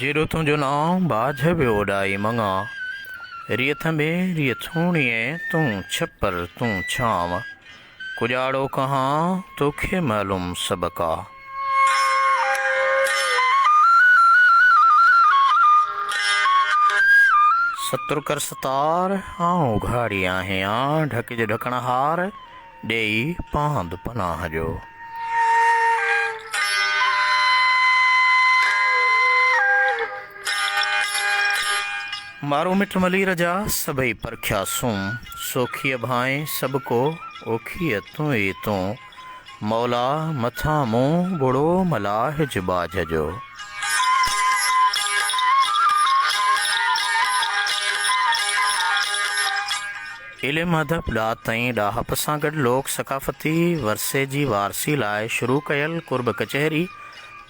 जेरो तुंहिंजो नाम बाझ वियो उॾाई मङा रियथ में रिय थूणीअ तूं छपर तूं छांव कुॼाड़ो कहां तोखे मालूम सभ का। सतुर कर सतार आऊं उघाड़ी आहियां ढक जे ढकणहार ॾेई पांद पनाह जो। मारो मिट मली रजा सभई परखिया सुम सोखीअ भाएं सभ को ओखीअ तूं ई तूं मौला मथां मुंहुं बुड़ो मलाह ज बाझ जो। इल्म अदब ॾात ताईं ॾाहप सां गॾु लोक सकाफ़ती वरसे जी वारसी लाइ शुरू कयल कुर्ब कचहरी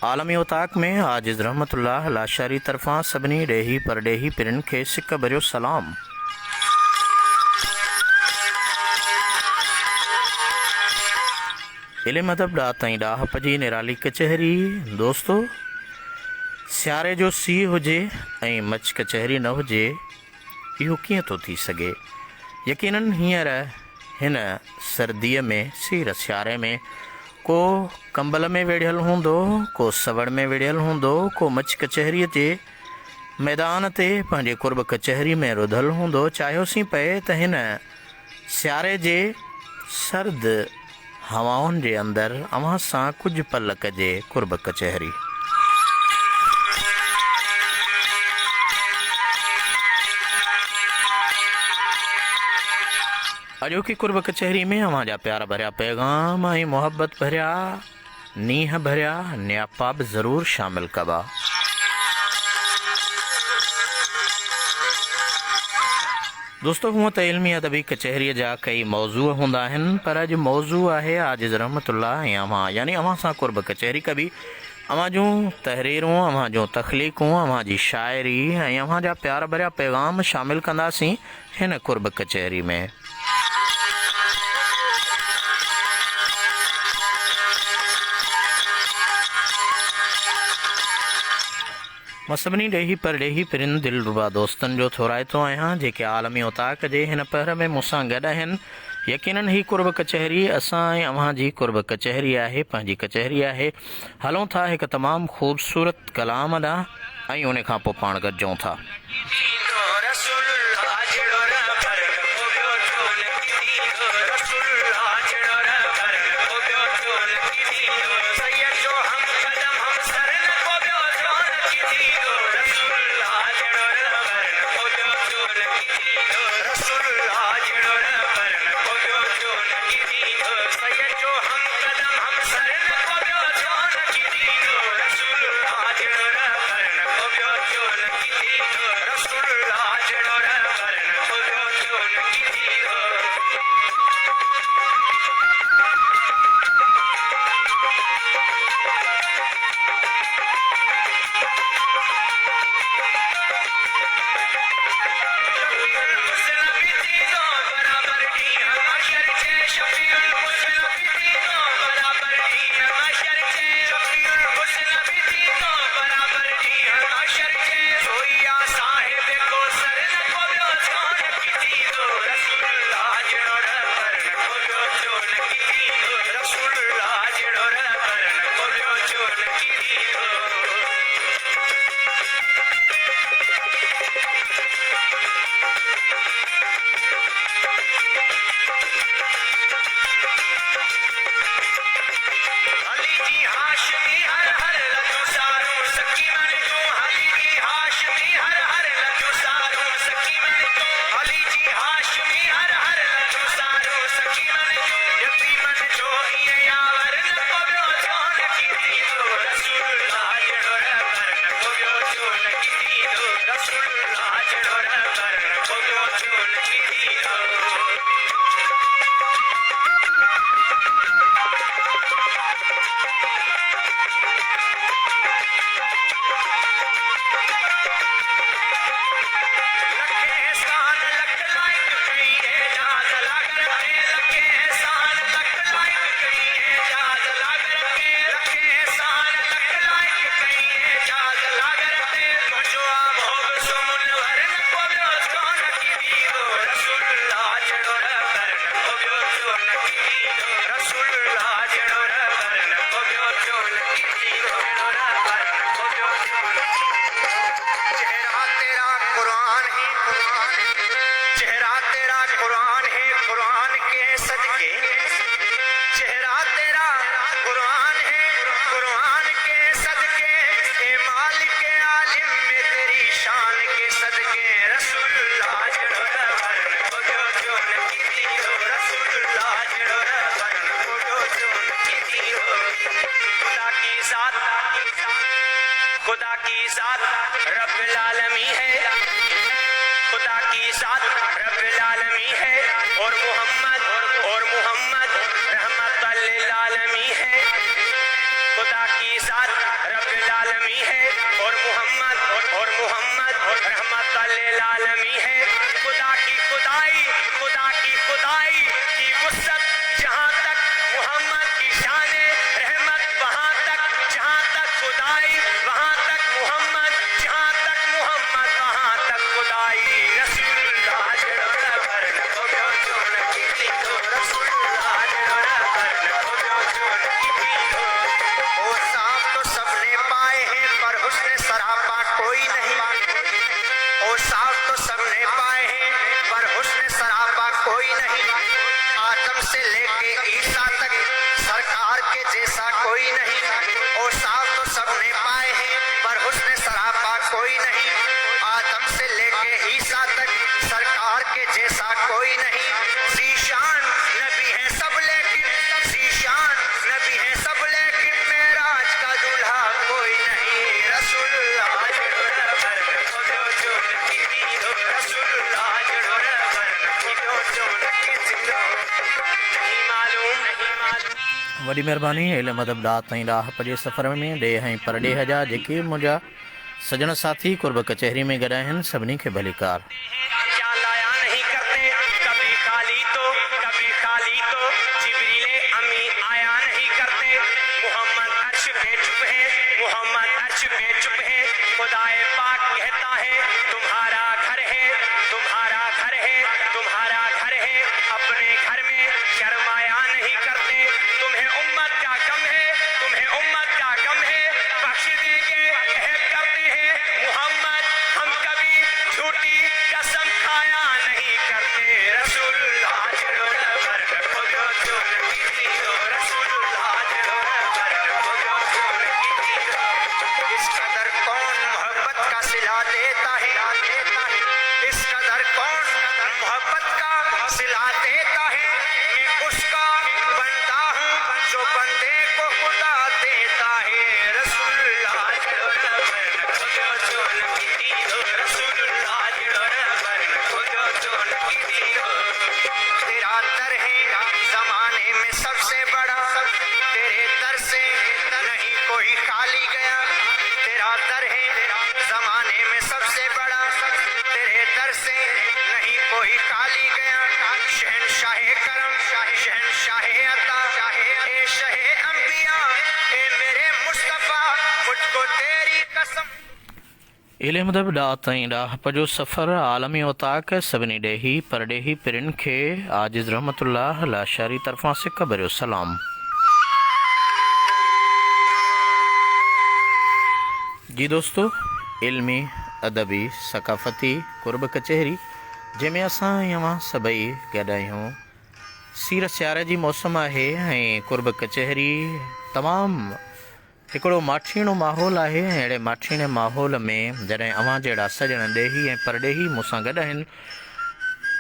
आलमी उताक में आजिज़ रहमतुल्लाह लाशारी तरफ़ां सभिनी ॾेही परॾेही पिरनि खे सिक भरियो सलाम। इल्म अदब ॾात ताईं ॾाहप जी निराली कचहरी दोस्तो सियारे जो सीउ हुजे ऐं मच कचहरी न हुजे इहो कीअं थो थी सघे। यकीनन हींअर हिन सर्दीअ में सीर सियारे में को कंबल में वेढ़ियल हूंदो को सवड़ में वेढ़ियल हूंदो को मच कचहरीअ जे मैदान ते पंहिंजे कुर्ब कचहरी में रुधल हूंदो चाहियोसीं पए त हिन सियारे जे सर्द हवाउनि जे अंदरि अव्हां सां कुझु पल कजे कुर्ब कचहरी। अॼोकी कुर्ब कचहरी में अव्हां जा प्यार भरिया पैगाम ऐं मुहबत भरिया नीह भरिया न्यापा बि ज़रूरु शामिल कबा। दोस्तो हूअं त इल्मी अदबी कचहरीअ जा कई मौज़ू हूंदा आहिनि पर अॼु मौज़ू आहे आजिज़ रहमतुल्लाह ऐं अव्हां यानी अव्हां सां कुर्ब कचहरी कबी अव्हां जूं तहरीरूं अव्हां जूं तख़लीक़ूं अव्हां जी शाइरी ऐं अव्हां जा प्यार भरिया पैगाम शामिल कंदासीं हिन कुर्ब कचहरी में। मां सभिनी ॾेही परॾेही पिरनि दिलरुबा दोस्तनि जो थोराइतो आहियां जेके आलमी उताक जे हिन पहर में मूंसां गॾु आहिनि। यकीनन ही कुर्ब कचहरी असां ऐं अव्हां जी कुर्ब कचहरी आहे पंहिंजी कचहरी आहे। हलूं था हिकु तमामु ख़ूबसूरत कलाम ॾांहुं ऐं उन खां पोइ पाण गॾिजूं था। खुदा की जात रब्बिल आलमी है, खुदा की जात रब्बिल आलमी है, और मोहम्मद रहमतुल लिल आलमी है। खुदा की जात रब्बिल आलमी है, और मोहम्मद रहमतुल लिल आलमी है। खुदा की खुदाई की वुसअत जहाँ तक मोहम्मद की शान रहमत, वहाँ तक जहाँ तक खुदाई वहाँ तक मोहम्मद, जहाँ तक मोहम्मद वहाँ तक खुदाई। रसूलुल्लाह जड़ोड़ा करन को ब्यो चोन की पीतो, रसूलुल्लाह जड़ोड़ा करन को ब्यो चोन की पीतो। और सांप तो सबने पाए हैं पर हुस्न सरापा कोई नहीं, और सांप तो सबने पाए हैं पर हुस्न सरापा कोई नहीं। आदम से लेके ईसा तक सरकार के जैसा कोई नहीं, और सांप तो सबने पाए हैं पर हुस्न सरापा कोई नहीं। आदम से लेके ईसा तक सरकार के जैसा कोई नहीं। ज़ीशान नबी है सब लेकिन, ज़ीशान नबी है सब लेकिन मेराज का दूल्हा कोई नहीं। रसूलुल्लाह जड़ोड़ा करन को ब्यो चोन की पीतो, रसूलुल्लाह जड़ोड़ा करन को ब्यो चोन की पीतो। नहीं मालूम वॾी महिरबानी इल्मु अदब ॾात ताईं ॾाह जे सफ़र में ॾे ऐं परॾेह जा जेके मुंहिंजा सजण साथी कुर्ब कचहरी में गॾु आहिनि सभिनी खे भलीकार। क्या लाया नहीं करते कभी खाली तो जिब्रील अमी आया नहीं करते। मोहम्मद अर्श पे चुप है, मोहम्मद अर्श पे चुप है। खुदाए पाक कहता है तुम्हारा घर है, तुम्हारा घर है, तुम्हारा घर है। अपने घर में शर्माया नहीं करते। तुम्हें उम्मत का गम है, तुम्हें उम्मत का गम है। बख्श देंगे अहद करते हैं मोहम्मद, हम कभी झूठी कसम खाया नहीं करते। रसूलुल्लाह जड़ोड़ा करन को ब्यो चोन की पीतो, रसूलुल्लाह जड़ोड़ा करन को ब्यो चोन की पीतो। इस कदर कौन मोहब्बत का सिला देता है, इस कदर कौन मोहब्बत का सिला देता है। मैं उसका बंदा हूँ जो बंदे को खुदा देता है। रसूलुल्लाह जड़ोड़ा करन को ब्यो चोन की पीतो, रसूलुल्लाह जड़ोड़ा करन को ब्यो चोन की पीतो। तेरा दर है जमाने में सबसे बड़ा, तेरे दर से नहीं कोई खाली गया। तेरा दर है जमाने में सबसे बड़ा, तेरे दर से नहीं कोई खाली गया। शहनशाह करम, शहनशाह अता, ए शहे अंबिया, ए मेरे मुस्तफा, मुझको तेरी कसम। इल्मु अदब ॾात ताईं ॾाह जो सफ़र आलमी वताक सभिनी ॾेही परॾेही पिरिन खे आजिज़ रहमतुल्लाह लाशारी तरफ़ां सिक भरियो सलाम। जी दोस्तो, इल्मी अदबी सकाफ़ती कुर्ब कचहरी जंहिंमें असां अवां सभई गॾु आहियूं। सीर सियारे जी मौसम आहे ऐं कुर्ब कचहरी तमामु हिकिड़ो माठीणो माहौल आहे। अहिड़े माठीणे माहौल में जॾहिं अवां जहिड़ा सजण ॾेही ऐं परॾेही मूंसां गॾु आहिनि,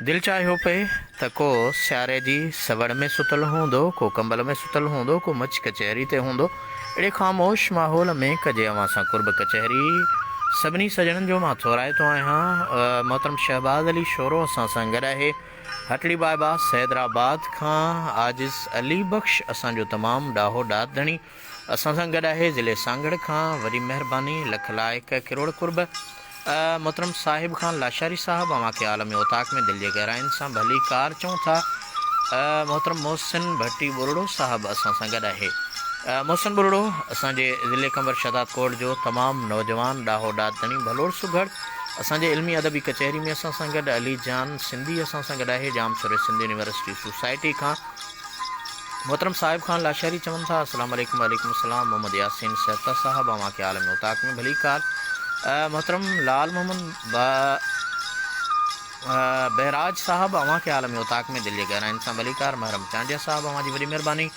दिलि चाहियो पए त को सियारे जी सवड़ में सुतल हूंदो, को कंबल में सुतल हूंदो, को मच कचहरी ते हूंदो। अहिड़े ख़ामोश माहौल में कजे अवां सां कुर्ब कचहरी। सभिनी सजणनि जो मां थोराइतो आहियां। मोहतरम शहबाज़ अली शोरो असां सां गॾु आहे। हटड़ी बाईपास हैदराबाद खां आजिज़ अली बख्श असांजो तमामु ॾाहो ॾात धणी असां सां गॾु आहे। ज़िले सांगड़ खां वॾी महिरबानी लख लाइक किरोड़ कुर्ब मोहतरम साहिब खान लाशारी साहब अवां खे आलम ओताक में दिलि जे गहराइनि सां भली कार चऊं था। मोहतरम मोहसिन भट्टी बुरड़ो साहब असां सां गॾु आहे। मोहसिन बुरड़ो असांजे ज़िले कंवर शहदाद कोट जो तमामु नौजवान ॾाहो ॾात धणी भलोड़ सुघड़ असांजे इल्मी अदबी कचहरी में असां सां गॾु। अली जान सिंधी असां सां गॾु आहे जाम सूरे सिंधी यूनिवर्सिटी सोसाइटी खां। मोहतरम साहिब खान लाशारी चवनि था अस्सलाम वालेकुम। वालेकुम अस्सलाम। मोहम्मद यासीन सहता साहब अवां खे आलम ओताक में भली कार। मोहतरम लाल मोहम्मद बहराज साहब अवां खे आलम ओताक में दिलि जे गहराइनि सां भली कार। महरम चांडिया साहब अवां जी वॾी महिरबानी।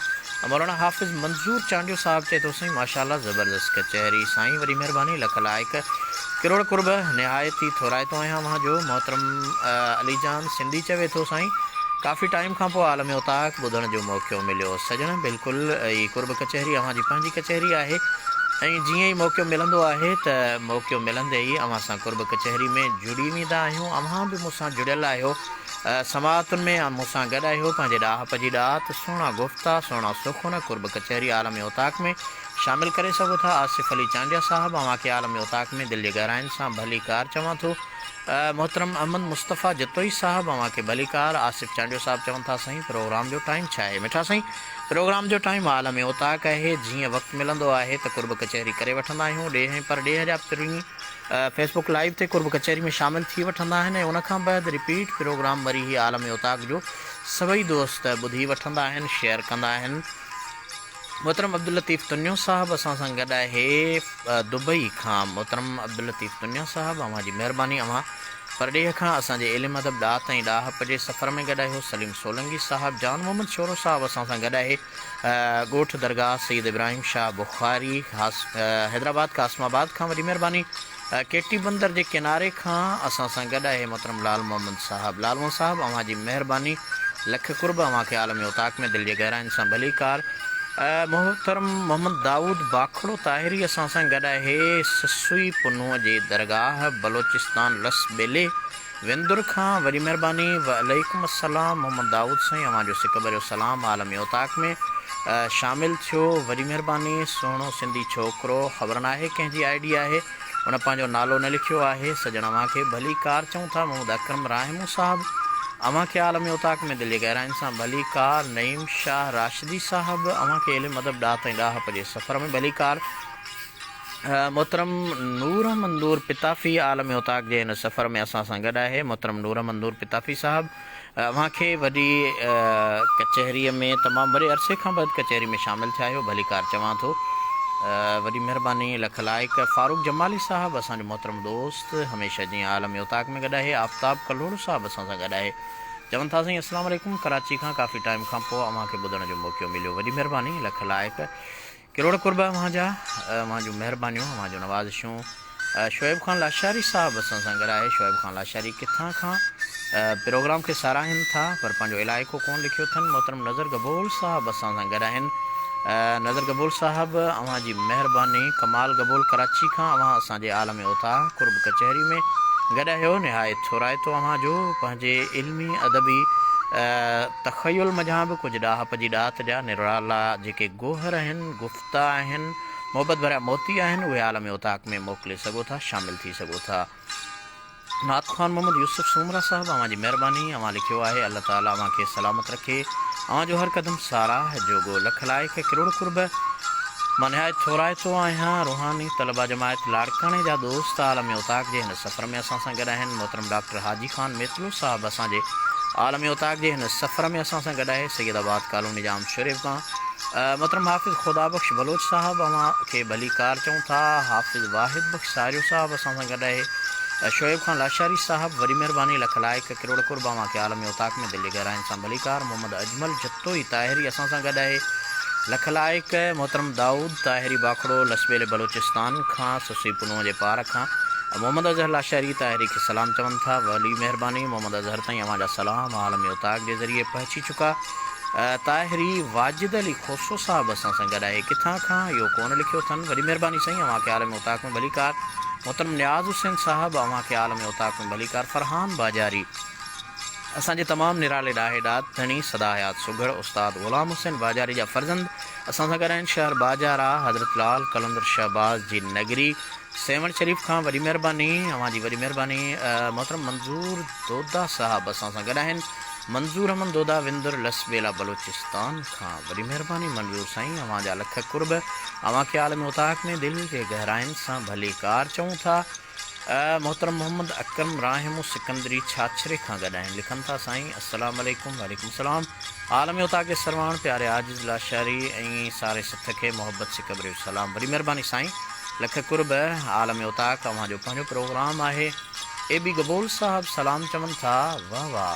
मौलाना हाफ़िज़ मंज़ूर चांडियो साहब चए थो साईं माशाल्लाह ज़बरदस्त कचहरी साईं वॾी महिरबानी लख लाइक किरोड़ कुर्ब निहायती थोराइतो आहियां वहाँ जो। मोहतरम अली जान सिंधी चवे थो साईं काफ़ी टाइम खां पोइ आलम ओताक ॿुधण जो मौक़ो मिलियो। सजण बिल्कुलु ई कुर्ब कचहरी अवां जी पंहिंजी कचहरी आहे। ऐं जीअं ई मौक़ो मिलंदो आहे त मौक़ो मिलंदे ई अवां सां कुर्ब कचहरी में जुड़ी वेंदा आहियूं। अव्हां बि मूंसां जुड़ियल आहियो, समातुनि में मूंसां गॾु आहियो। पंहिंजे ॾाह जी ॾात, सुहिणा गुफ़्ता, सुहिणा सुखुन कुर्ब कचहरी आलम उताक में शामिल करे सघो था। आसिफ़ अली चांडिया साहिबु अव्हां खे आलम उताक में दिलि जे गहराइनि सां भली कार चवां थो। मोहतरम अहमद मुस्तफ़ा जतोई साहिबु अव्हां खे भली कार। आसिफ़ चांडियो साहिबु चवनि था साईं प्रोग्राम जो टाइम छा आहे? मिठा साईं, प्रोग्राम जो टाइम आलम उताक आहे। जीअं वक़्तु मिलंदो आहे त कुर्ब कचहरी करे वठंदा आहियूं। ॾेह जा पिरीं फेसबुक लाइव ते कुर्ब कचहरी में शामिल थी वठंदा आहिनि ऐं उनखां बाद रिपीट प्रोग्राम वरी ई आलम उताक जो सभई दोस्त ॿुधी वठंदा आहिनि, शेयर कंदा आहिनि। मोहतरम अब्दुल लतीफ़ तुनियो साहिबु असां सां गॾु आहे दुबई खां। मोहतरम अब्दुल लतीफ़ तुनियो साहिबु अव्हां जी महिरबानी। अव्हां परॾेह खां असांजे इल्म अदब ॾात ऐं ॾाहप जे सफ़र में गॾु आहियो। सलीम सोलंगी साहिबु, जान मोहम्मद शोरो साहिबु असां सां गॾु आहे। ॻोठ दरगाह सईद इब्राहिम शाह बुखारी हैदराबाद कासमाबाद खां वॾी महिरबानी। केटी बंदर जे किनारे खां असां सां गॾु आहे मोहतरम लाल मोहम्मद साहिबु। लाल मोहम्मद साहिबु अव्हां जी महिरबानी, लख कुर्ब अव्हां खे आलम उताक में दिलि जे गहराइनि सां भली कार। मोहतरम मोहम्मद दाऊद बाखड़ो ताहिरी असां सां गॾु आहे। ससुई पुनूअ जे दरगाह बलोचिस्तान लस बेले विंदुर खां वॾी महिरबानी। वअलैकुम अस्सलाम मोहम्मद दाऊद साईं, अव्हां जो सिक भरियो सलाम आलम उताक में शामिल थियो, वॾी महिरबानी। सुहिणो सिंधी छोकिरो, ख़बर न आहे कंहिंजी आई डी आहे, हुन पंहिंजो नालो न लिखियो आहे। सजण अव्हां खे भली कार चऊं था। मोहम्मद अकरम राहिमू साहिबु अव्हां खे आलम उताक में दिलि जे गहराइनि सां भली कार। नईम शाह राशिदी साहिबु अव्हां खे इल्म अदब ॾात ऐं ॾाहप जे सफ़र में भली कार। मोहतरम नूर मंदूर पिताफ़ी आलम उताक जे हिन सफ़र में असां सां गॾु आहे। मोहतरम नूर मंदूर पिताफ़ी साहिबु अव्हां खे वॾी कचहरीअ में तमामु वॾे अरसे खां बाद कचहरी में शामिलु थिया आहियो, भली कार चवां थो, वॾी महिरबानी। लख लाइक। फारूक जमाली साहिबु असांजो मोहतरम दोस्त, हमेशह जीअं आलम उताक में गॾु आहे। आफ्ताब कलोड़ साहिबु असां सां गॾु आहे। चवनि था साईं अस्सलाम वालेकुम, कराची खां काफ़ी टाइम खां पोइ अव्हां खे ॿुधण जो मौक़ो मिलियो, वॾी महिरबानी। लख लाइक, किरोड़ कुर्ब अव्हां जा, अव्हां जूं महिरबानियूं, अव्हां जूं नवाज़िशूं। शोएब ख़ान लाशारी साहिबु असां सां गॾु आहे। शोएब ख़ान लाशारी किथां खां प्रोग्राम खे साराहिनि था पर पंहिंजो इलाइक़ो कोन लिखियो अथनि। मोहतरम नज़र गबोल साहिबु असां सां गॾु आहिनि। नज़र गबोल साहिबु अव्हां जी महिरबानी। कमाल गबोल कराची खां अव्हां असांजे आलम उताक कुर्ब कचहरी में गॾु आहियो। निहायत थोराइतो अव्हां जो पंहिंजे इल्मी अदबी तख़युल मझां बि कुझु ॾाहप जी ॾात जा निराला जेके गोहर आहिनि, गुफ़्ता आहिनि, मोहबत भरिया मोती आहिनि, उहे आलम उताक में मोकिले सघो था, शामिलु थी सघो था। नात ख़ान मोहम्मद यूसुफ सूमरा साहिबु अव्हां जी महिरबानी। अव्हां लिखियो आहे अल्लाह ताला अव्हां खे सलामत रखे, अव्हां जो हर क़दम साराह जोगो। लख लाइक। किरोड़ कुर्ब मां निहायत थोराइतो आहियां। रूहानी तलबा जमायत लाड़काणे जा दोस्त आलम उताक जे हिन सफ़र में असां सां गॾु आहिनि। मोहतरम डॉक्टर हाजी ख़ान मेतलो साहिबु असांजे आलम उताक जे हिन सफ़र में असां सां गॾु आहे। सैयदाबाद कॉलोनी जाम शरीफ़ खां मोहतरम हाफ़िज़ खुदा बख़्श बलोच साहिबु अव्हां खे भली कार चऊं था। हाफ़िज़ वाहिद बख़्श सारियो साहिबु असां सां गॾु आहे। शोएब ख़ान लाशारी साहिबु वॾी महिरबानी। लख लाइक। किरोड़ कुर्ब अव्हां खे आलम उताक में दिलि जे गहराइनि सां भली कार। मोहम्मद अजमल जतोई ताहिरी असां सां गॾु आहे। लख लाइक। मोहतरम दाऊद ताहिरी बाखड़ो लसबेले बलोचिस्तान खां, ससी पुनूअ जे पार खां मोहम्मद अज़हर लाशारी ताहिरी खे सलाम चवनि था, वॾी महिरबानी। मोहम्मद अज़हर ताईं अव्हां जा सलाम आलम उताक जे ज़रिए पहुची चुका। ताहिरी वाजिद अली खोसो साहिबु असां सां गॾु आहे। किथां खां इहो कोन लिखियो अथनि, वॾी महिरबानी साईं, अव्हां खे आलम उताक में भली कार। मोहतरम नियाज़ हुसैन साहिबु अव्हां खे आलम उताक में भली कार। फरहान बाजारी असांजे तमामु निराले ॾाहे ॾात धणी सदा हयात सुघड़ उस्ताद ग़ुलाम हुसैन बाजारी जा फर्ज़ंद असां सां गॾु आहिनि। शहर बाजारा हज़रत लाल कलंदर शहबाज़ जी नगरी सेवण शरीफ़ खां, वॾी महिरबानी, अव्हां जी वॾी महिरबानी। मोहतरम मंज़ूर दोदा साहिबु असां सां गॾु आहिनि। मंज़ूर अहमद दोदा विंदुर लसबेला बलोचिस्तान खां, वॾी महिरबानी मंज़ूर साईं, अव्हां जा लख कुर्ब। अव्हां खे आलम उताक में दिलि जे गहराइनि सां भली कार चऊं था। मोहतरम मोहम्मद अकरम राहिमू सिकंदरी छाछरे खां गॾु आहिनि। लिखनि था साईं अस्सलाम वालेकुम। वालेकुम सलाम। आलम उताक जे सरवाण प्यारे आजिज़ लाशारी ऐं सारे सथ खे मोहब्बत से क़ब्र सलाम, वॾी महिरबानी साईं, लख कुर्ब। आलम उताक अव्हां जो पंहिंजो प्रोग्राम आहे। ए बी गबोल साहिबु सलाम चवनि था, वाह वाह,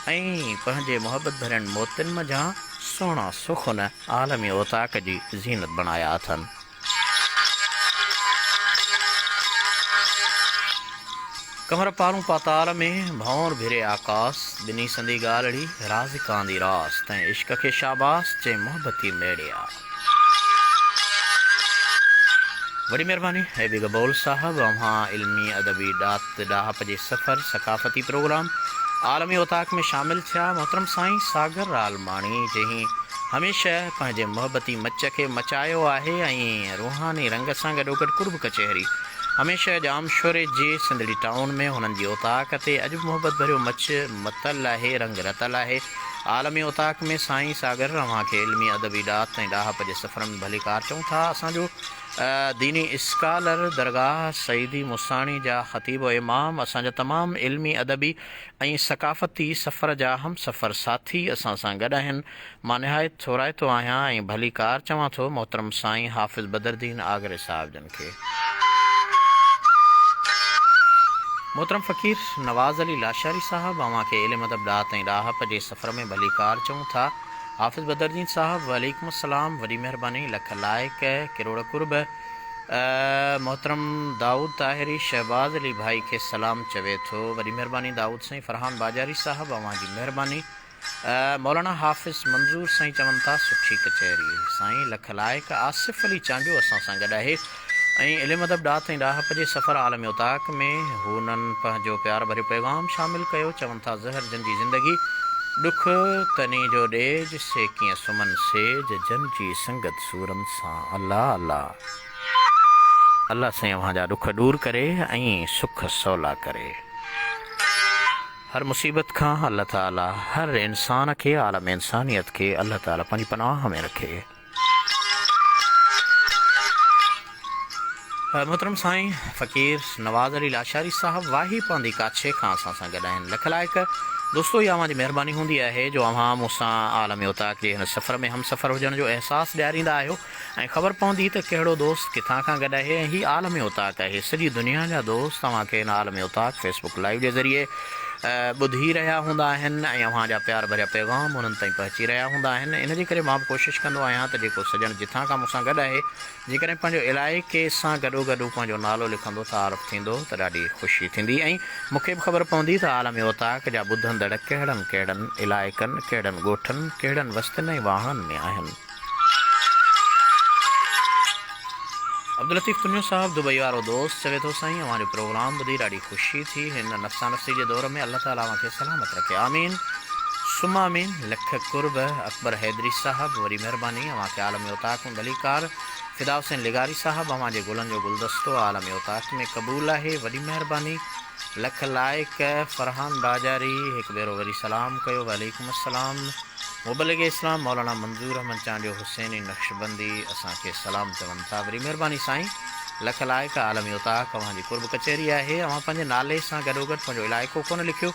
ऐं पंहिंजे मोहबत भरियनि मोतियुनि मझां सुहिणा सुखुन आलम उताक जी ज़ीनत बणाया अथनि। कमर पारूं पाताल में भौर भिरे आकाश, ॿिन्ही संदी ॻाल्हिड़ी राज़िकां दी रास, तैं इश्क खे शाबास चए मोहबती मेड़िया। बड़ी मेहरबानी है बी कबूल साहब। वहाँ इल्मी अदबी डात डाहप जे सफ़र सकाफ़ती प्रोग्राम आलमी उताक में शामिल थिया। मोहतरम साईं सागर आलमाणी जहीं हमेशह पंहिंजे मोहब्बती मच खे मचायो आहे ऐं रूहानी रंग सां गॾोगॾु कुर्ब कचहरी हमेशह जाम शोरे जे सिंधड़ी टाउन में हुननि जी उताक ते अॼु मोहब्बत भरियो मच मतल आहे, रंग रतल आहे। आलमी उताक में साईं सागर अव्हां खे इल्मी अदबी डात ऐं डाहप जे सफ़र में भली कार चऊं था। असांजो दीनी स्कॉलर दरगाह सईदी मुसाणी जा ख़तीब इमाम असांजा तमामु इल्मी अदबी ऐं सकाफ़ती सफ़र जा हम सफ़र साथी असां सां गॾु आहिनि। मां निहायत थोराइतो आहियां ऐं भली कार चवां थो मोहतरम साईं हाफ़िज़ बदरुद्दीन आगरे साहिब जन खे। मोहतरम फ़कीर नवाज़ अली लाशारी साहब अव्हां खे इल्म अदब डात ऐं डाहप जे सफ़र में भली कार चऊं था। हाफ़िज़ बदरुद्दीन साहब वालेकुम अस्सलाम, वॾी महिरबानी, लख लाइक, किरोड़ कुर्ब। मोहतरम दाऊद ताहिरी शहबाज़ अली भाई खे सलाम चवे थो, वॾी महिरबानी दाऊद साईं। फरहान बाजारी साहब अव्हां जी महिरबानी। मौलाना हाफ़िज़ मंज़ूर साईं चवनि था सुठी कचहरी साईं, लख लाइक। आसिफ़ अली चांडियो असां सां गॾु आहे ऐं इल्म अदब डात ऐं डाहप जे सफ़र आलम उताक में हुननि पंहिंजो प्यार भरियो पैगाम शामिल कयो। चवनि था ज़हर जन जी ज़िंदगी ॾुख तनी जो ॾेज से कीअं सुमन सेज जन जी संगत सूरनि सां। अल्लाह अल्लाह अल्लाह साईं अव्हां जा ॾुख दूर करे ऐं सुख सवला करे। हर मुसीबत खां अल्लाह ताला हर इंसान खे आलम इंसानियत खे अल्लाह ताला पंहिंजी पनाह में रखे। मोहतरम साईं फ़कीर नवाज़ अली लाशारी साहब वाही पवंदी काछे खां असां सां गॾु आहिनि। लख लाइक दोस्तो, इहा अव्हां जी महिरबानी हूंदी आहे जो अव्हां मूंसां आलम उताक जे हिन सफ़र में हम सफ़र हुजण जो अहसासु ॾियारींदा आहियो ऐं ख़बर पवंदी त कहिड़ो दोस्त किथां खां गॾु आहे। ऐं हीअ आलम उताक आहे, सॼी दुनिया जा दोस्त तव्हांखे हिन आलम उताक फेसबुक लाइव जे ज़रिए ॿुधी रहिया हूंदा आहिनि ऐं अव्हां जा प्यार भरिया पैगाम उन्हनि ताईं पहुची रहिया हूंदा आहिनि। इन जे करे मां बि कोशिशि कंदो आहियां त जेको सॼण जिथां खां मूंसां गॾु आहे जेकॾहिं पंहिंजो इलाइक़े सां गॾोगॾु पंहिंजो नालो लिखंदो तारफ़ थींदो त ॾाढी ख़ुशी थींदी ऐं मूंखे बि ख़बर पवंदी त आलम उताक जा ॿुधंदड़ कहिड़नि कहिड़नि इलाइक़नि, कहिड़नि ॻोठनि, कहिड़नि वस्तुनि ऐं वाहणनि में आहिनि। अब्दुल लतीफ़ तुनियो साहब दुबई वारो दोस्त चवे थो साईं अव्हां जो प्रोग्राम ॿुधी ॾाढी ख़ुशी थी। हिन नफ़्सा नफ़्सी जे दौर में अल्लाह ताला अव्हां खे सलामत रखे, आमीन सुमा आमीन। लख कुर्ब। अकबर हैदरी साहब वरी महिरबानी, अव्हां खे आलम उताक में भली कार। फिदा हुसैन लिगारी साहब अव्हां जे गुलनि जो गुलदस्तो आलम उताक में क़बूल आहे, वॾी महिरबानी, लख लाइक। फरहान बाजारी हिकु भेरो वरी सलाम कयो, वालेकुम अस्सलाम। मुबलिग इस्लाम मौलाना मंज़ूर अहमद चांडियो हुसैनी नक्शबंदी असांखे सलाम चवनि था, वरी महिरबानी साईं, लख लाइक। आलमी उताक अव्हां जी कुर्ब कचहरी आहे। अव्हां पंहिंजे नाले सां गॾोगॾु पंहिंजो इलाइक़ो कोन लिखियो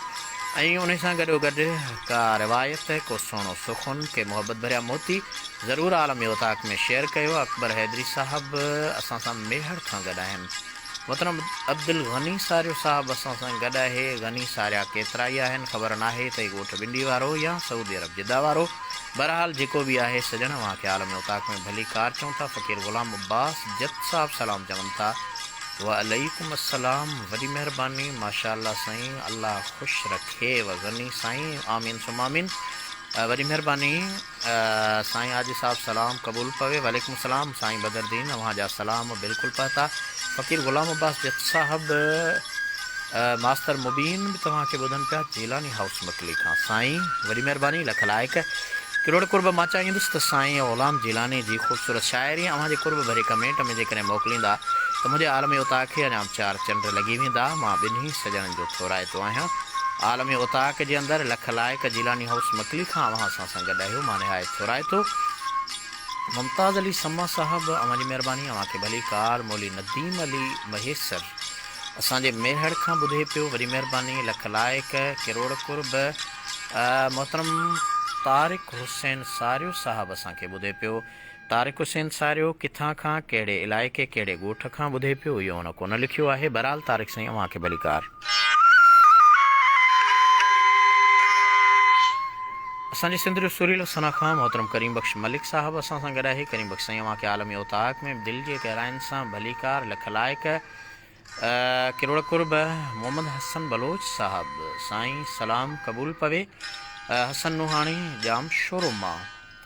ऐं उन सां गॾोगॾु का रिवायत, को सुहिणो सुखुन, के मोहबत भरिया मोती ज़रूरु आलमी उताक में शेयर कयो। अकबर हैदरी साहब असां सां मेहर खां गॾु आहिनि। मोहतरम अब्दुल गनी सारियो साहब असां सां गॾु आहे। गनी सारिया केतिरा ई आहिनि, ख़बर नाहे त ॻोठ बिंडी वारो या सऊदी अरब जिदा वारो, बहरहाल जेको बि आहे सॼण अव्हां खे आलम उताक में भली कार चऊं था। फ़कीर ग़ुलाम अब्बास जत साहब सलाम चवनि था, वालेकुम अस्सलाम, वॾी महिरबानी, माशाअल्लाह साईं, अल्लाह ख़ुशि रखे व गनी साईं, आमीन सुमामीन, वॾी महिरबानी साईं। आजी साहब सलाम क़बूल पवे, वालेकुम सलाम साईं बदरुद्दीन, अव्हां जा सलाम बिल्कुलु पहुता। फ़कीर ग़ुलाम अब्बास जत साहब मास्तर मुबीन बि तव्हांखे ॿुधनि पिया, जेलानी हाउस मकली खां, साईं वॾी महिरबानी, लख लाइक। किरोड़ कुर्ब। मां चाहींदुसि त साईं ग़ुलाम जेलानी जी ख़ूबसूरत शाइरी अव्हां जे कुर्ब भरे कमेंट में जेकॾहिं मोकिलींदा त मुंहिंजे आलमी उताक खे अञा 4 चंड लॻी वेंदा। मां ॿिन्ही सॼणनि जो थोराइतो आहियां। आलमी उताक जे अंदरि लख लाइक, जेलानी हाउस मकली खां अव्हां असां गॾु आहियो, मां निहायत थोराइतो। मुमताज़ अली समा साहब अव्हां जी महिरबानी, अव्हां खे भली कार। मौली नदीम अली महेसर असांजे मेहड़ खां ॿुधे पियो, वॾी महिरबानी, लख लाइक। किरोड़ कुर्ब। मोहतरम तारिक हुसैन सारियो साहब असांखे ॿुधे पियो। तारिक हुसैन सारियो किथां खां, कहिड़े इलाइक़े, कहिड़े ॻोठ खां ॿुधे पियो इहो हुन कोन लिखियो आहे। बहरहाल तारिक साईं अव्हां खे भली कार। असांजे सिंध जो सुरीलो सना खां मोहतरम करीम बख्श मलिक साहब असां सां गॾु आहे। करीम बख्श साईं अव्हां खे आलमी उताक में दिलि जे गहराइनि सां भली कार, लख लाइक। किरोड़ कुर्ब। मोहम्मद हसन बलोच साहब साईं सलाम क़बूल पवे। हसन नुहाणी जाम शोरूम मां,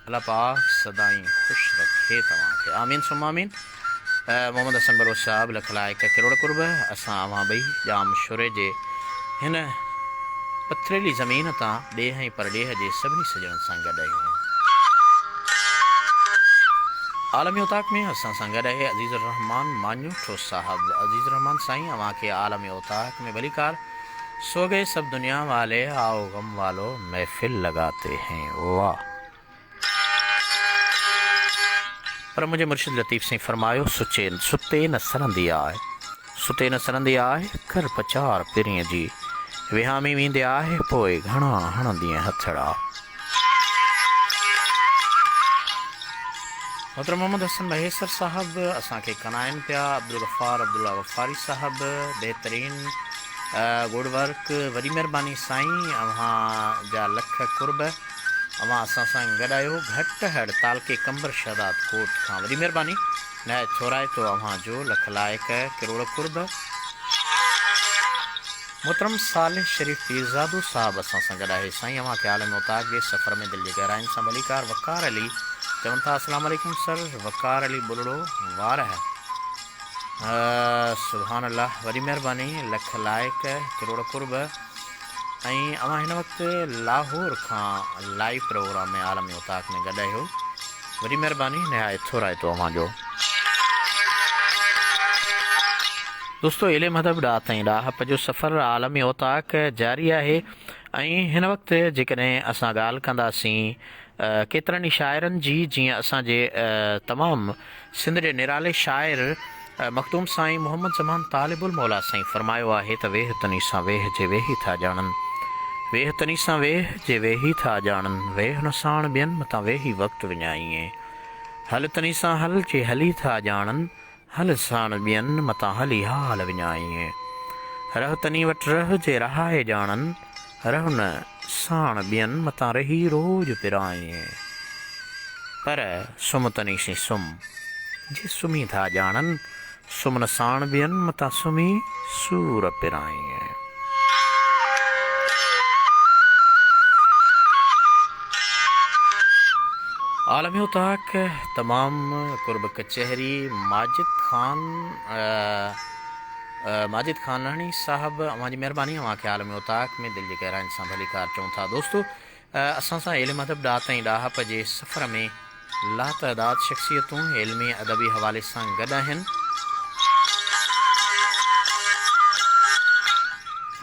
अल्लाह पाक सदाईं ख़ुशि रखे तव्हांखे, आमीन सुमामीन। मोहम्मद हसन बलोच साहब लख लाइक किरोड़ कुर्ब असां अवां ॿई जाम शुरे जे हिन पथरीली ज़मीन तां ॾेह ऐं परॾेह जे सभिनी सॼणनि सां गॾु आहियूं। आलमी उताक में असां सां गॾु आहे अज़ीज़ रहमान मान्यूठो साहब। अज़ीज़ रहमान साईं, अवां खे आलमी उताक में भलीकार। सो गए सब दुनिया वाले, आओ गम वालो महफिल लगाते हैं। वाह! पर मुंहिंजे मुर्शिद लतीफ़ साईं फरमायो, सुते न सरंदी आहे, सुते न सरंदी आहे, कर पचार पिरीअ जी, विहामी वेंदे आहे, पोइ घणा हणंदी हथड़ा। मोहतरम मोहम्मद हसन महेसर साहब असांखे कनाइनि पिया। अब्दुल गफ़ार अब्दुल्ला गफ़ारी साहब बहितरीन गुड वर्क, वॾी महिरबानी साईं, अव्हां जा लख कुर्ब। अवां असां सां गॾु आहियो। घटि हड़ताल के कंबर शहदाद कोट खां वॾी महिरबानी। न छोराए तो अव्हां जो लख लाइक किरोड़ कुर्ब। मोहतरम सालिह शरीफ़ पीरज़ादो साहब असां सां गॾु आहे। साईं, अव्हां खे आलम उताक जे सफ़र में दिलि जी गहराइनि सां भलीकार। वकार अली चवनि था, अस्सलाम वालेकुम सर। वकार अली बुलड़ो वार है। सुभान अल्लाह, वॾी महिरबानी, लख लाइक किरोड़ कुर्ब। ऐं अवां हिन वक़्तु लाहौर खां लाइव प्रोग्राम में आलमी उताक में गॾु आहियो। वॾी महिरबानी, नहायत थोराइतो अव्हां जो। दोस्तो, इले मदब ॾाह ताईं ॾाहप जो सफ़र आलमी उताक जारी आहे। ऐं हिन वक़्तु जेकॾहिं असां ॻाल्हि कंदासीं केतिरनि ई शाइरनि जी, जीअं असांजे तमामु सिंध जे निराले शाइर मखदूम साईं मोहम्मद ज़मान तालिबुल मौला साईं फरमायो आहे त वेह तनी सां वेह जे वेही था ॼाणनि, वेह तनी सां वेह जे वेही था ॼाणनि, वेह न साण ॿियनि मथां वेही वक़्तु विञाईं, हल तनी सां हल जे हली था ॼाणनि, हल साण ॿियनि मथां हली हाल विञाईं, रह तनी वटि रह जे रहाए ॼाणनि, रह न साण ॿियनि मथां रही रोज़ पिराईं, पर सुम तनी सी सुम जे सुम्ही था ॼाणनि, सुम्हन साण ॿियनि मथां सुम्ही सूर पिराईं। आलमी उताक तमामु कुर्ब कचहरी माजिद खानानी साहब, अव्हां जी महिरबानी। अव्हां खे आलमी उताक में दिलि जी गहराइनि सां भलीकार चऊं था। दोस्तो, असां सां इल्म अदब ॾाह ताईं ॾाहप जे सफ़र में लातइदाद शख़्सियतूं इल्मी अदबी हवाले सां गॾु आहिनि।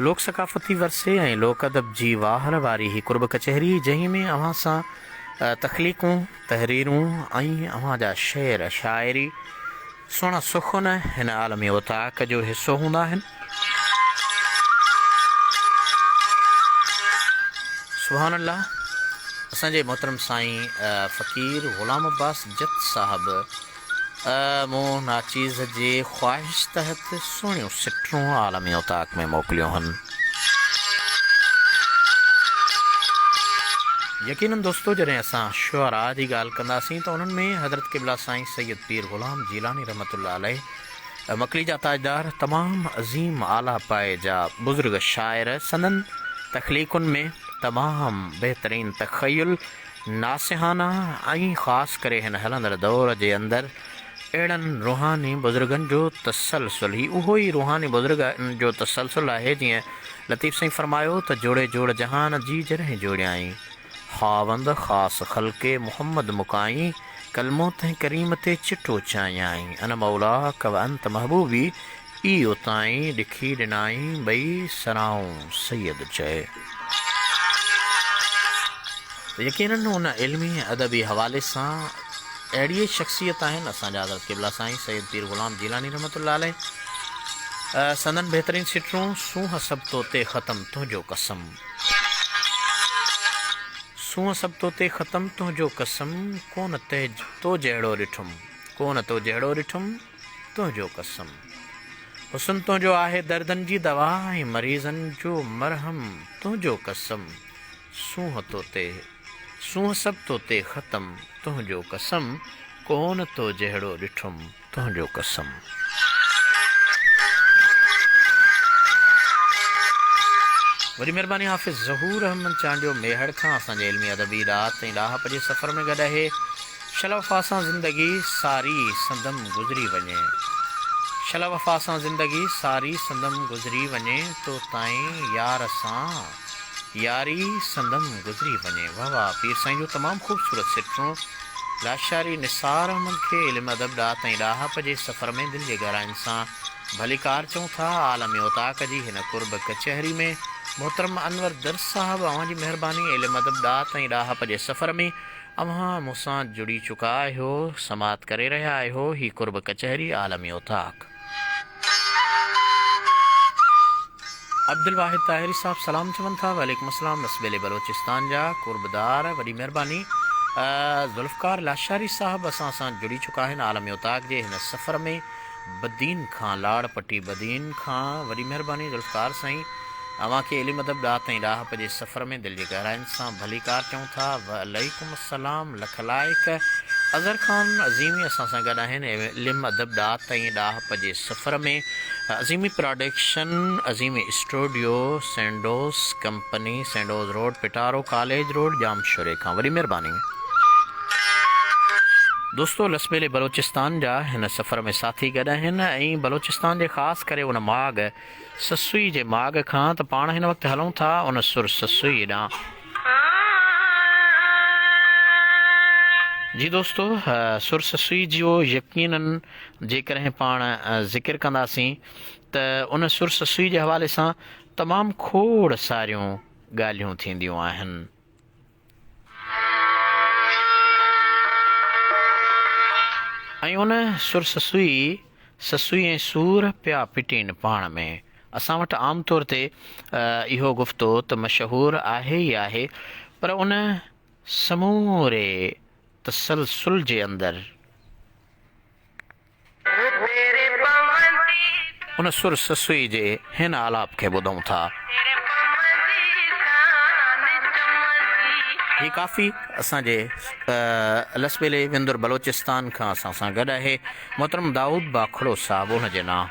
लोक सकाफ़ती वरसे ऐं लोक अदब जी वाहर वारी ही कुर्ब कचहरी, जंहिं में अव्हां सां तख़लीक़ूं, तहरीरूं ऐं अव्हां जा शेर शाइरी, सुहिणा सुख़ुन हिन आलमी उताक जो हिसो हूंदा आहिनि। सुभान अल्लाह। असांजे मोहतरम साईं फ़क़ीर ग़ुलाम अब्बास जत साहब मूं नाचीज़ जे ख़्वाहिश तहत सुहिणियूं सिटरूं आलमी उताक में मोकिलियूं आहिनि। यकीनन दोस्तो, जॾहिं असां शुअरा जी ॻाल्हि कंदासीं त उन्हनि में हज़रत क़िबला साईं सैयद पीर ग़ुलाम जीलानी रहमतुल्लाह अलैह मकली जा ताजदार, तमामु अज़ीम आला पाए जा बुज़ुर्ग शाइर, संदन तख़लीक़ुनि में तमामु बहितरीन तख़य्युल, नासिहाना ऐं ख़ासि करे हिन हलंदड़ दौर जे अंदरि अहिड़नि रुहानी बुज़ुर्गनि जो तसलसुल, ही उहो ई रुहानी बुज़ुर्गनि जो तसलसुल आहे जीअं लतीफ़ साईं फरमायो त जोड़े जोड़ जहान जी जॾहिं जोड़ियाई, ख़ावंद ख़ासि ख़ल्क़े मुहम्मद मुकाई, कलमो तंहिं करीम ते चिटो चायाई, अन मौला कव अंत महबूबी, इहो ताईं ॾिखी ॾिनाई ॿई सराऊं सैयद चए। यकीनन उन इल्मी अदबी हवाले सां अहिड़ी शख़्सियत आहिनि असांजा हज़रत क़िबला साईं सैयद पीर ग़ुलाम जीलानी रहमतुल्लाह अलैह। संदन बहितरीन सिटरूं, सूंह सब तोते ख़तम तुंहिंजो कसम, सूंह सब तोते ख़तम तुंहिंजो कसम, कोन तो जहिड़ो ॾिठुमि, कोन तो जहिड़ो ॾिठुमि तुंहिंजो कसम, हुस्न तुंहिंजो आहे दर्दनि जी दवा ऐं मरीज़नि जो मरहम तुंहिंजो कसम, सूंह सब तोते ख़तम तुंहिंजो कसम, कोन तो जहिड़ो ॾिठुमि तुंहिंजो कसम। वरी महिरबानी हाफ़िज़ ज़हूर अहमद चांडियो मेहड़ खां असांजे इल्मी अदबी ॾाह ताईं ॾाहप जे सफ़र में गॾु आहे। शल वफ़ा सां ज़िंदगी सारी संदम गुज़री वञे, शल वफ़ा सां ज़िंदगी सारी संदम गुज़री वञे, तो ताईं यार सां यारी संदम गुज़री वञे। वाह वाह, पीर साईं जो तमामु ख़ूबसूरत सिटरूं। लाशारी निसार अहमद खे इल्म अदब ॾात ऐं ॾाहप जे सफ़र में दिलि जे गहराइनि सां भलीकार चऊं था। आलम ओताक जी हिन कुर्ब कचहरी में मोहतरम अनवर दर्स साहब, अव्हां जी महिरबानी। इल्म अदब ॾात ऐं ॾाहप जे सफ़र में अव्हां मूंसां जुड़ी चुका आहियो, समात करे रहिया आहियो। ही कुर्ब कचहरी आलम ओताक। अब्दुल वाहिद ताहिरी साहब सलाम चवनि था। वालेकुम अस्सलाम। नस्बेले बलोचिस्तान जा कुर्बदार, वॾी महिरबानी। ज़ुल्फ़कार लाशारी साहब असां सां जुड़ी चुका आहिनि आलम ओताक जे हिन सफ़र में बदीन खां, लाड़ पट्टी बदीन खां। वॾी महिरबानी ज़ुल्फ़कार साईं, अव्हां खे इल्म अदब ॾात ऐं ॾाहप जे सफ़र में दिलि जे गहराइनि सां भलीकार चऊं था। वालेकुम अस्सलाम। लख लाइक अज़हर ख़ान अज़ीमी असां सां गॾु आहिनि इल्म अदब ॾात ऐं ॾाहप जे सफ़र में। Azeemi production, Azeemi studio, Sendos company, Sendos road, Pitaro college road, जामशोरे खां। वॾी महिरबानी दोस्तो। लसबेले बलोचिस्तान जा हिन सफ़र में साथी गॾु आहिनि ऐं बलोचिस्तान जे ख़ासि करे उन माग ससुई जे माग खां, त पाण हिन वक़्तु हलूं था उन सुर ससुई ॾांहुं। जी दोस्तो, सुर ससुई जो यकीनन जेकॾहिं पाण ज़िक्र कंदासीं त उन सुर ससुई जे हवाले सां तमामु खोड़ सारियूं ॻाल्हियूं थींदियूं आहिनि। ऐं उन सुर ससुई ऐं सूर पिया पिटीनि पाण में। असां वटि आम तौर ते इहो गुफ़्तो त मशहूरु आहे ई आहे, पर उन समूरे तसलसुल जे अंदरि उन सुर ससुई जे हिन आलाप खे ॿुधूं था। ही काफ़ी असांजे लसबेले विंदुर बलोचिस्तान खां असां सां गॾु आहे मोहतरम दाऊद बाखड़ो साहब, उन जे नाम।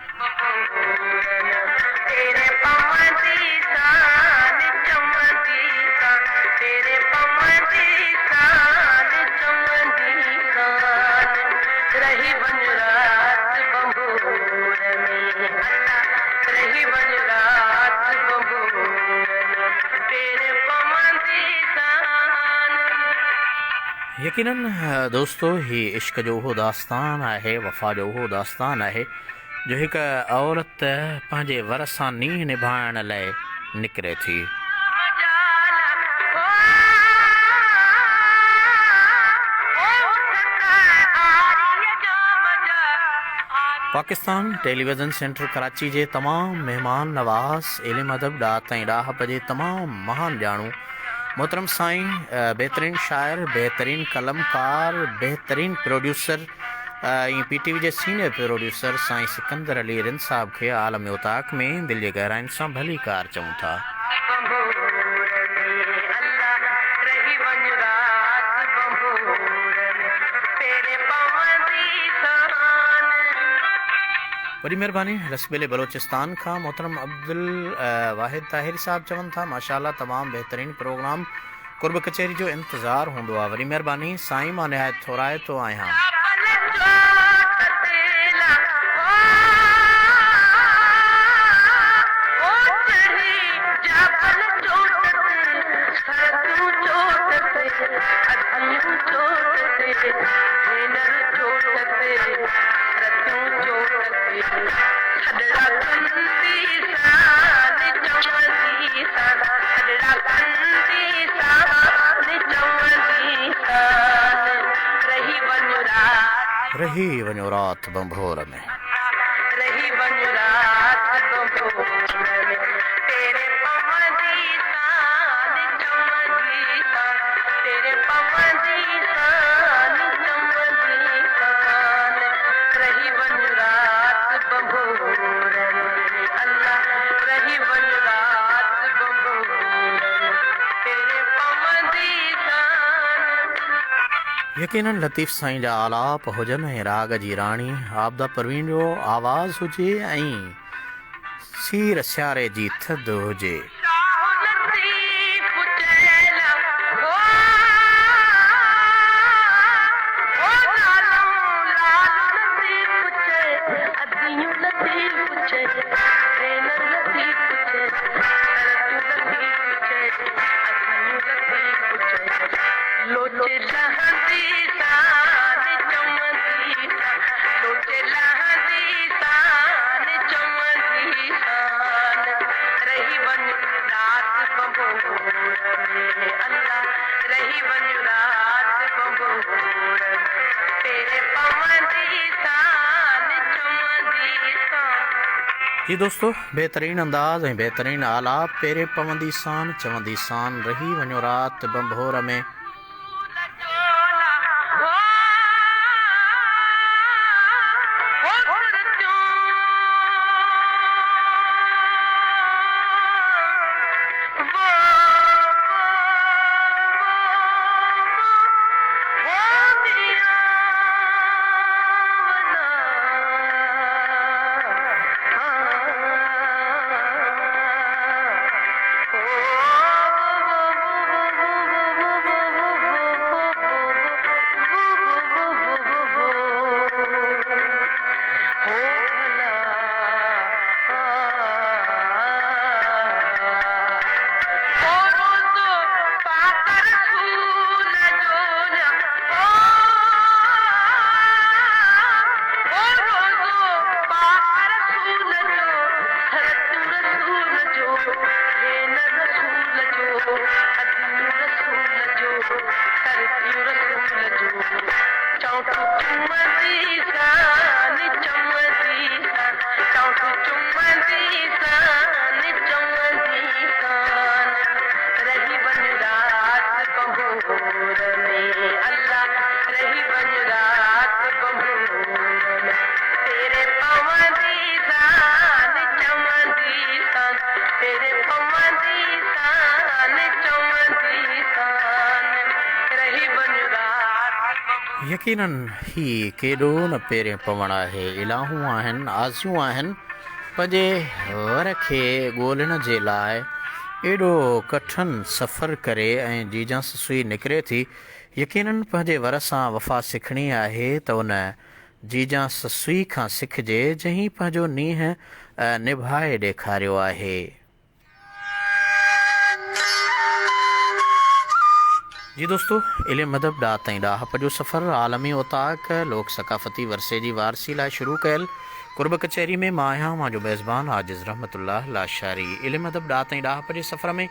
यकीनन दोस्तो, ही इश्क जो उहो दास्तान आहे, वफ़ा जो उहो दास्तान आहे जो हिकु औरत पंहिंजे वर सां नींहुं निभाइण लाइ निकिरे थी। पाकिस्तान टेलीविज़न सेंटर कराची जे तमामु महिमान नवाज़, इल्म अदब ॾात ऐं ॾाहप जे तमामु महान ॼाणू मोहतरम साईं, बहितरीन शाइर, बहितरीन कलमकार, बहितरीन प्रोड्यूसर ऐं PTV जे सीनियर प्रोड्यूसर साईं सिकंदर अली रिंद साहब खे आलम ओताक में दिलि जे गहराइनि सां भलीकार चऊं था। वॾी महिरबानी। लसबेले बलोचिस्तान खां मोहतरम अब्दुल वाहिद ताहिरी साहब चवनि था, माशाअल्लाह तमामु बहितरीन प्रोग्राम, कुर्ब कचहरी जो इंतज़ारु हूंदो आहे। वॾी महिरबानी साईं, मां निहायत थोराइतो आहियां। रही वञो रात बंभोर में, रही वञो रात बंभोर में, तेरे पवन दी शान चमकी शान, तेरे पवन दी शान चमकी शान, रही वञो रात बंभोर में, अल्लाह रही वञो रात बंभोर में, तेरे पवन दी शान। यकीनन लतीफ़ साईं जा आलाप हुजनि ऐं राग जी राणी आबदा परवीन जो आवाज़ हुजे ऐं सीर सियारे जी थधि हुजे। जी दोस्तों, बेहतरीन अंदाज़ ऐं बेहतरीन आलाप, पेरे पवंदी सान चवंदी सान, रही वञो राति बंभोर में। यकीनन ही केॾो न पेरे पवण आहे। इलाहूं आहिनि, आज़ियूं आहिनि, पंहिंजे वर खे ॻोल्हण जे लाइ एॾो कठिन सफ़र करे ऐं जीजां सुई निकिरे थी। यकीनन पंहिंजे वर सां वफ़ा सिखणी आहे त उन जीजां सुई खां सिखिजे जंहिं पंहिंजो नींहुं निभाए ॾेखारियो आहे। जी दोस्तों, इल्म मदब ॾाह ताईं ॾाहप जो सफ़र आलमी उताक लोक सकाफ़ती वरसे जी वारसी लाइ शुरू कयल कुर्ब कचहरी में मां आहियां, मुंहिंजो मेज़बान आजिज़ रहमतुल्लाह लाशारी। इल्म मदब ॾाह ताईं ॾाहप जे सफ़र में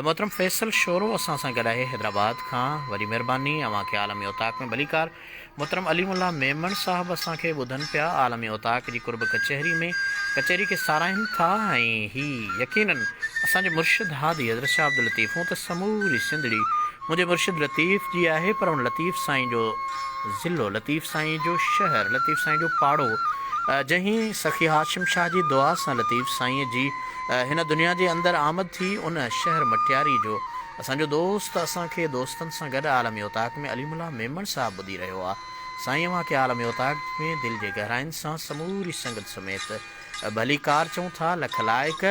मोहतरम फैसल शोरो असां सां गॾु आहे हैदराबाद खां। वरी महिरबानी अव्हां खे आलमी उताक में भलीकार मोहतरम अलीमुल्ला मेमन साहब असांखे ॿुधनि पिया आलमी उताक जी कुर्ब कचहरी में, कचहरी खे साराहिनि था। ऐं ही यकीनन असांजे मुर्शिद हादी हज़रत शाह अब्दुल लतीफ़ हूं त समूरी सिंधड़ी मुंहिंजे मुर्शिद लतीफ़ जी आहे, पर उन लतीफ़ साईं जो ज़िलो, लतीफ़ साईं जो शहर, लतीफ़ साईं जो पाड़ो, जंहिं सखी हाशिम शाह जी दुआ सां लतीफ़ साईं जी हिन दुनिया जे अंदरि आमद थी, उन शहर मटियारी जो असांजो दोस्त असांखे दोस्तनि सां गॾु आलमी उताक में अलीमुल्ला मेमन साहब ॿुधी रहियो आहे। साईं अव्हां खे आलमी उताक में दिलि जे गहराइनि सां समूरी संगत समेत भलीकार चऊं था। लख लाइक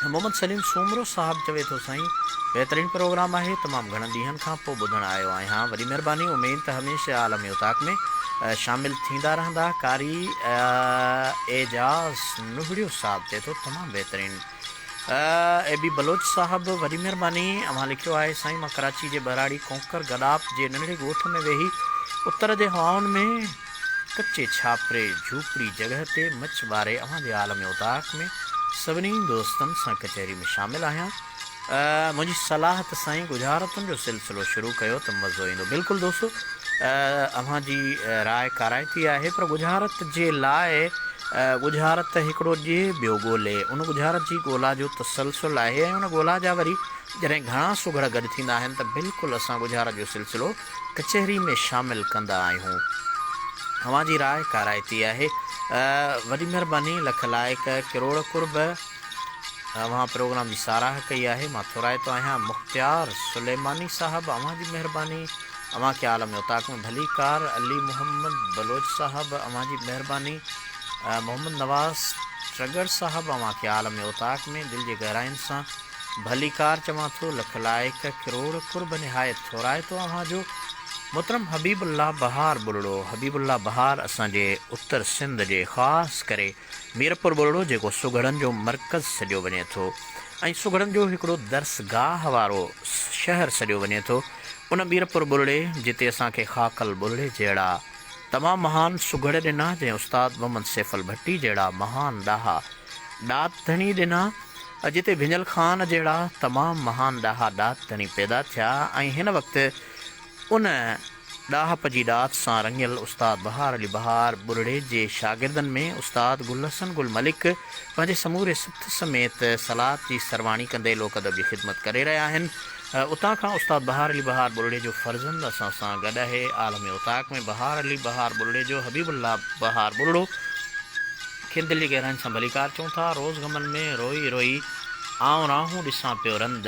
मोहम्मद सलीम सूमरो साहब चवे थो, साईं बेहतरीन प्रोग्राम आहे, तमामु घणनि ॾींहंनि खां पोइ ॿुधणु आयो आहियां। वरी महिरबानी, उमेद त हमेशह आलमी उताक में शामिल थींदा रहंदा। कारी एजाज़ नुहड़ियो साहब चए थो, तमामु बहितरीन। ए बी बलोच साहब, वरी महिरबानी, अव्हां लिखियो आहे, साईं मां कराची जे बराड़ी कोंकर गडाप जे नंढड़े ॻोठ में वेही उत्तर जे हवाउनि में कचे छापरे झूपड़ी जॻह ते मच ॿारे अव्हां जे आलमी उताक में सभिनी दोस्तनि सां कचहरी में शामिल आहियां। मुंहिंजी सलाह त साईं गुज़ारतुनि जो सिलसिलो शुरू कयो त मज़ो ईंदो। बिल्कुलु दोस्तो, अव्हां जी राय काराइती आहे, पर गुज़ारत जे लाइ गुज़ारत हिकिड़ो ॾिए ॿियो ॻोल्हे, उन गुज़ारत जी ॻोल्हा जो तसलसल आहे। ऐं उन ॻोल्हा जा वरी जॾहिं घणा सुघड़ गॾु थींदा आहिनि त बिल्कुलु असां गुज़ारत जो सिलसिलो कचहरी में शामिलु कंदा आहियूं। अव्हां जी राय काराइती आहे। वॾी महिरबानी, लख लाइक किरोड़ कुर्ब अव्हां प्रोग्राम जी साराह कई आहे। मां थोराइतो आहियां। मुख़्तियार सुलेमानी साहब, अव्हां जी महिरबानी, अव्हां खे आलम उताक में भलीकार। अली मोहम्मद बलोच साहब, अव्हां जी महिरबानी। मोहम्मद नवाज़ ट्रगर साहब, अव्हां खे आलम उताक में दिलि जे गहराइनि सां भलीकार चवां थो। लख लाइक किरोड़ कुर्ब निहायत थोराइतो अव्हां जो। मोहतरम हबीबुल्ला बहार बुलड़ो, हबीबुल्ला बहार असांजे उत्तर सिंध जे ख़ासि करे मीरपुर बुलड़ो, जेको सुघड़नि जो मर्कज़ सॼो वञे थो ऐं सुघड़नि जो हिकिड़ो दर्सगाह वारो शहर सॼो वञे थो, उन मीरपुर बुलड़े जिते असांखे खाकल बुलड़े जहिड़ा तमामु महान सुघड़ ॾिना, जंहिं उस्ताद मोहम्मद सैफल भट्टी जहिड़ा महान ॾाहा ॾात धणी ॾिना, जिते भिंजल ख़ान जहिड़ा तमामु महान ॾाहा ॾात धणी पैदा थिया। ऐं हिन वक़्तु उन ॾाह पजी ॾात सां रंगियल उस्ताद बहार अली बहार बुरड़े जे शागिर्दनि में उस्ताद गुल हसन गुल मलिक पंहिंजे समूरे सिथ समेत सलात जी सरवाणी कंदे लोक अदब जी ख़िदमत करे रहिया आहिनि। उतां खां उस्ताद बहार अली बहार बुरड़े जो फर्ज़ंद असां सां गॾु आहे। आलम उताक में बहार अली बहार बुरड़े जो हबीबुल्ला बहार बुरड़ो खेनि दिलि जी गहराइनि सां भलीकार चऊं था। रोज़ गमन में रोई रोई आऊं राहूं ॾिसां पियो रंद,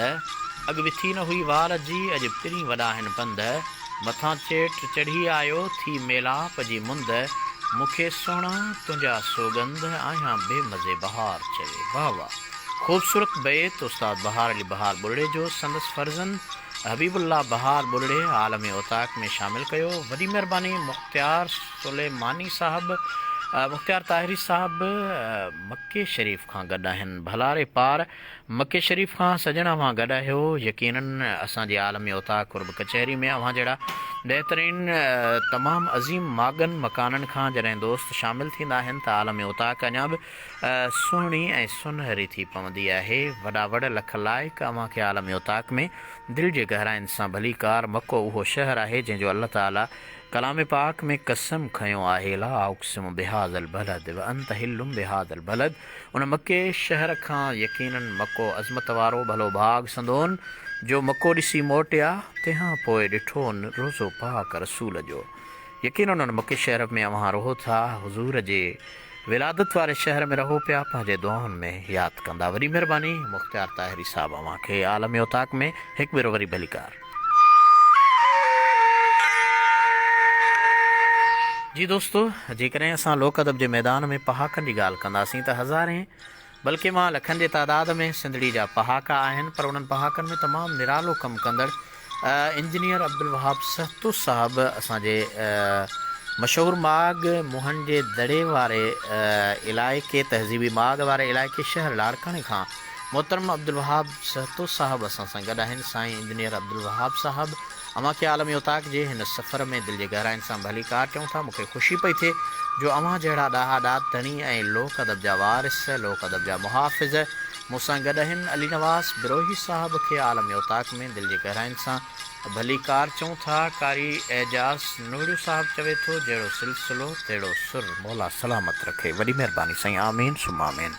अॻु विथी न हुई वार जी अॼु पिरी वॾा आहिनि पंध, मथां चेट चढ़ी आयो थी मेलाप जी मुंद, मूंखे सुहिणा तुंहिंजा सोगंद आहियां बेमज़े बहार चवे। वाह वाह, ख़ूबसूरत बैत उस्ताद बहार अली बहार बुरड़े जो संदसि फर्ज़ंद हबीबुल्ला बहार बुरड़े आलम उताक में शामिल कयो। वॾी महिरबानी मुख़्तियार सुलेमानी साहब मुख़्तियार ताहिरी साहब मके शरीफ़ खां गॾु आहिनि। भलारे पार मके शरीफ़ खां सजणा मां गॾु आहियो। यकीनन असांजे आलमी उताक कुर्ब कचहरी में अव्हां जहिड़ा बहितरीन तमामु अज़ीम मागन मकाननि खां जॾहिं दोस्त शामिल थींदा आहिनि त आलमी उताक अञा बि सुहिणी ऐं सुनहरी थी पवंदी आहे। वॾा वॾ लख लाइक़ अव्हां खे आलमी उताक में दिलि जे गहराइनि सां भलीकार मको उहो शहर आहे जंहिंजो अल्लाह ताला कलाम पाक में कसम खयो आहे, ला उक़्सिमु बिहाज़ल बलद व अंत हिल्लुम बिहाज़ल बलद। उन मके शहर खां यकीनन मको अज़मत वारो भलो भाग संदोन जो मको ॾिसी मोटिया, तंहिंखां पोइ ॾिठो रोज़ो पाक रसूल जो। यकीनन उन मके शहर में अव्हां रहो था, हुज़ूर जे विलादत वारे शहर में रहो पिया, पंहिंजे दुआउनि में यादि कंदा। वॾी महिरबानी मुख़्तियार ताहिरी साहब अव्हां खे आलम उताक में हिकु भेरो वरी भलीकार। जी दोस्तो, जेकॾहिं असां लोक अदब जे मैदान में पहाकनि जी ॻाल्हि कंदासीं त हज़ारे बल्कि मां लखनि जे तादाद में सिंधड़ी जा पहाका आहिनि, पर उन्हनि पहाकनि में तमामु निरालो कमु कंदड़ इंजीनियर अब्दुल वहाब सहतू साहब असांजे मशहूरु माग मुहन जे दड़े वारे इलाइक़े तहज़ीबी माग वारे इलाइक़े शहर लाड़काणे खां मोहतरम अब्दुल वहाब सहतू साहब असां सां गॾु आहिनि। साईं इंजीनियर अब्दुल वहाब साहब अव्हां खे आलमी उताक जे हिन सफ़र में दिलि जे गहराइनि सां भलीकार चऊं था। मूंखे ख़ुशी पई थिए जो अव्हां जहिड़ा ॾाहा ॾात धणी ऐं लोक अदब जा वारिस लोक अदब जा मुहाफ़िज़ मूंसां गॾु आहिनि। अली नवाज़ बिरोही साहब खे आलमी उताक में दिलि जे गहराइनि सां भलीकार चऊं था। कारी एजाज़ नूरियो साहब चवे थो, जहिड़ो सिलसिलो तहिड़ो सुर, मौला सलामत रखे। वॾी महिरबानी साईं, आमीन सुम आमीन।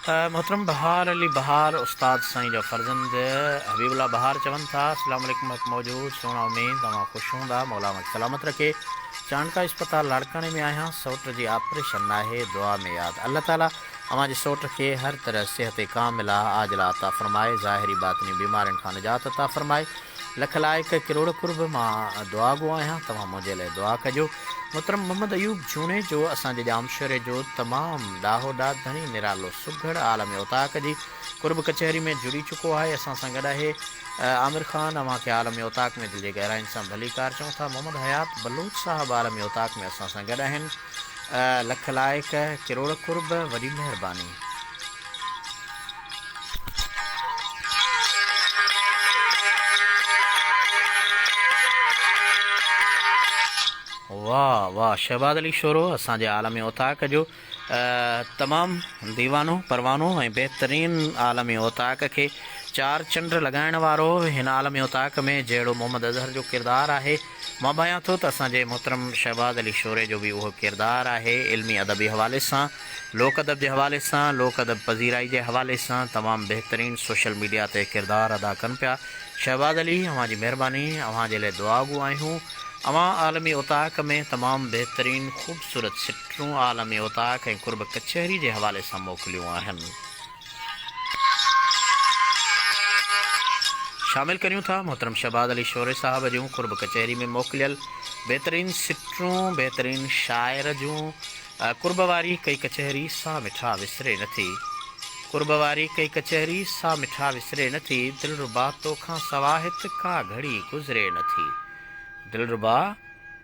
मोहतरम बहार अली बहार उस्ताद साईं जा फर्ज़ंद हबीबुल्ला बहार चवनि था, अस्सलाम वालेकुम मौजूद सोना उमेद तव्हां ख़ुशि हूंदा, मौला मूंखे सलामत रखे। चाणका इस्पताल लाड़काणे में आहियां, सौट जी ऑपरेशन आहे, दुआ में यादि। अल्लाह ताला अव्हां जे सौट खे हर तरह सिहत कामिला आजला अता फ़रमाए, ज़ाहिरी बातिनी बीमारियुनि खां निजात अता फ़रमाए। लख लाइक़ किरोड़ कुर्ब मां दुआ गो आहियां, तव्हां मुंहिंजे लाइ दुआ कजो। मोहतरम मोहम्मद अयूब जूने जो असांजे जामशोरे जो तमामु ॾाहो ॾाढ धणी निरालो सुघड़ आलम उताक जी कुर्ब कचहरी में जुड़ी चुको आहे, असां सां गॾु आहे। आमिर ख़ान अव्हां खे आलम उताक में दिलि जे गहराइनि सां भलीकार चऊं था। मोहम्मद हयात बलूच साहब आलम उताक में असां सां गॾु आहिनि। लख लाइक़ किरोड़ कुर्ब, वॾी महिरबानी। वाह वाह, शहबाद अली शोरो असांजे आलमी उताक जो तमामु दीवानो परवानो ऐं बहितरीन आलमी उताक खे चार चंड लॻाइण वारो हिन आलमी उताक में जहिड़ो मोहम्मद अज़हर जो किरदारु आहे, मां भायां थो त असांजे मोहतरम शहबाद अली शोरे जो बि उहो किरदारु आहे। इल्मी अदबी हवाले सां, लोक अदब जे हवाले सां, लोक अदब पज़ीराई जे हवाले सां तमामु बहितरीन सोशल मीडिया ते किरदारु अदा कनि पिया। शहबाद अली, अव्हां जी महिरबानी, अव्हां जे लाइ दुआ गो आहियूं। अव्हां आलमी उताक में तमामु बहितरीन ख़ूबसूरत सिटरूं आलमी उताक ऐं कुर्ब कचहरी जे हवाले सां मोकिलियूं आहिनि। शामिल करियूं था मोहतरम शहबाद अली शोरे साहब जूं कुर्ब कचहरी में मोकिलियल बहितरीन सिटरूं, बहितरीन शाइर जूं। कुर्ब वारी कई कचहरी सा मिठा विसरे नथी, कुर्ब वारी कई कचहरी सा मिठा विसरे नथी, दिलरुबा तोखां सवा हित का घड़ी गुज़रे नथी, दिलरुबा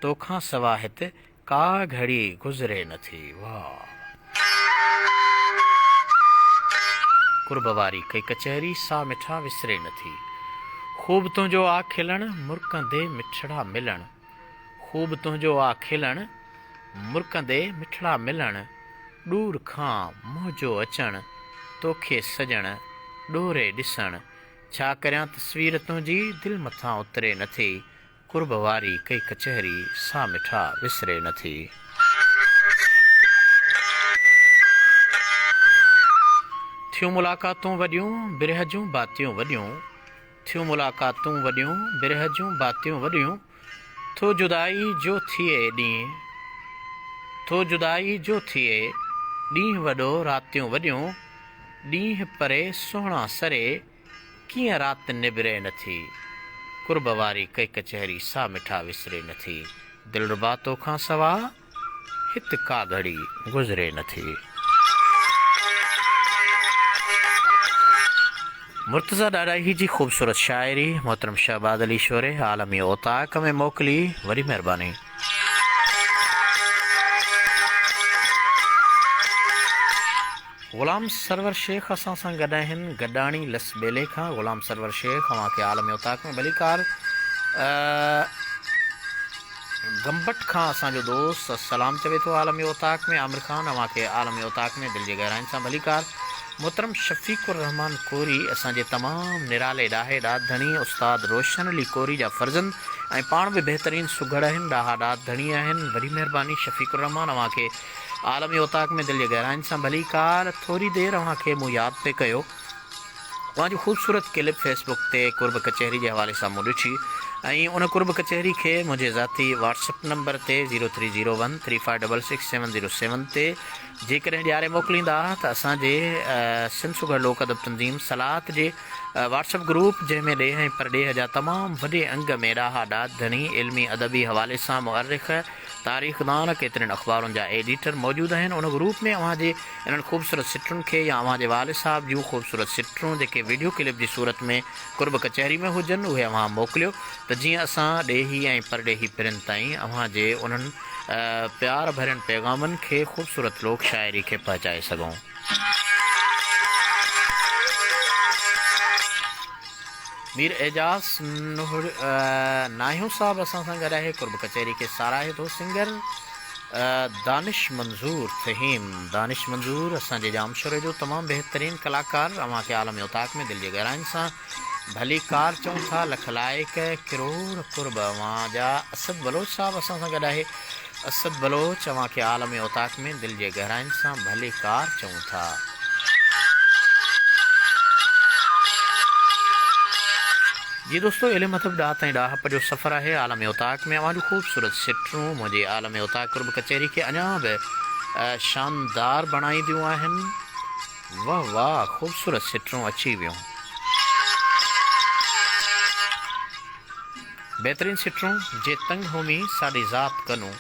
तोखां सवा हित का घड़ी गुज़रे नथी। वाह, कुर्ब वारी कई कचहरी सा मिठा विसरे नथी, खूब तुंहिंजो आ खिलण मुर्कंदे मिठड़ा मिलण, खूब तुंहिंजो आ खिलण मुर्कंदे मिठड़ा मिलण, दूर खां मुंहिंजो अचण तोखे सजण ॾोरे ॾिसण छा करियां तस्वीर तुंहिंजी दिलि मथां उतरे नथी कुर्ब वारी कई कचहरी सा मिठा विसरे नथी। थियूं मुलाक़ातूं वॾियूं बिरह जूं बातियूं वॾियूं थियूं मुलाक़ातूं वॾियूं बिरह जूं बातियूं वॾियूं थो जुदाई जो थिए ॾींहुं थो जुदाई जो थिए ॾींहुं वॾो रातियूं वॾियूं ॾींहुं परे सुहिणा सरे कीअं राति निबिरे नथी कुर्ब वारी कई कचहरी सा मिठा विसरे नथी दिलरुबा तोखां सवा हित का घड़ी गुज़रे नथी। मुर्तज़ा ॾाॾाही जी ख़ूबसूरत शाइरी मोहतरम शहबाद अली शोरे आलमी ओताक में मोकिली, वरी महिरबानी। ग़ुलाम सरवर शेख असां सां गॾु आहिनि गॾाणी लस ॿेले खां। ग़ुलाम सरवर शेख अव्हांखे आलमी ओताक में भलीकार। गंबट खां असांजो दोस्त सलाम चवे थो आलमी ओताक में। आमिर ख़ान अव्हांखे आलमी ओताक में दिलि जे गहराइनि सां भलीकार। मोहतरम शफ़ीकुर रहमान कोरी असांजे तमामु निराले ॾाहे ॾाढ धणी उस्ताद रोशन अली कोरी जा फर्ज़ंद ऐं पाण बि बहितरीनु सुघड़ आहिनि, ॾाहा ॾाढ धणी आहिनि। वरी महिरबानी शफ़ीकुर रहमान अव्हांखे आलमी ओताक में दिलि जे गहराइनि सां भलीकार। थोरी देरि अव्हांखे मूं यादि पे कयो, तव्हांजी ख़ूबसूरत क्लिप फेसबुक ते कुर्ब कचहरी जे हवाले सां मूं ॾिठी ऐं उन कुर्ब कचहरी खे मुंहिंजे ज़ाती व्हाट्सअप नंबर ते 030135667007 ते जेकॾहिं ॾियारे मोकिलींदा त असांजे सिंध सुगर लोक अदब तंज़ीम सलात जे व्हाट्सअप ग्रुप जंहिंमें ॾेह ऐं परॾेह जा तमामु वॾे अंग में ॾाहा ॾाढ धणी इल्मी अदबी हवाले सां मुअर्रिख़ तारीख़दान केतिरनि अख़बारुनि जा एडिटर मौजूदु आहिनि। उन ग्रुप में अव्हांजे इन्हनि ख़ूबसूरत सिटरुनि खे या अव्हांजे वालिद साहिब जूं ख़ूबसूरत सिटरूं जेके वीडियो क्लिप जी सूरत में कुर्ब कचहरी में हुजनि उहे अव्हां मोकिलियो त जीअं असां ॾेही ऐं परॾेही पिरनि ताईं अव्हांजे उन्हनि प्यार भरियनि पैगामनि खे ख़ूबसूरत लोक शाइरी खे पहुचाए सघूं। मीर एजाज़ नाहियो साहब असां सां गॾु आहे, कुर्ब कचहरी खे साराहे थो। सिंगर दानिश मंज़ूर फ़हीम, दानिश मंज़ूर असांजे जामशोरे जो तमामु बहितरीनु कलाकार अव्हांखे आलमी ओताक में दिलि जे गहराइनि सां भली कार चऊं था। लख लाइक किरोड़ कुर्ब अव्हां जा। असद बलोच साहब असां सां गॾु आहे। असद बलोच अव्हांखे आलमी ओताक में दिलि जे गहराइनि सां भली कार चऊं था। जी दोस्तों, इल्म मतलब ॾाह ताईं ॾाहप जो सफ़र आहे आलमी ओताक में। अव्हांजूं ख़ूबसूरत सिटरूं मुंहिंजे आलमी ओताक कुर्ब कचहरी खे अञा बि शानदार बणाईंदियूं आहिनि। वाह वाह, ख़ूबसूरत सिटरूं अची वियूं। बेहतरीन सिटरूं। जे तंग होमी साड़ी ज़ात कनू,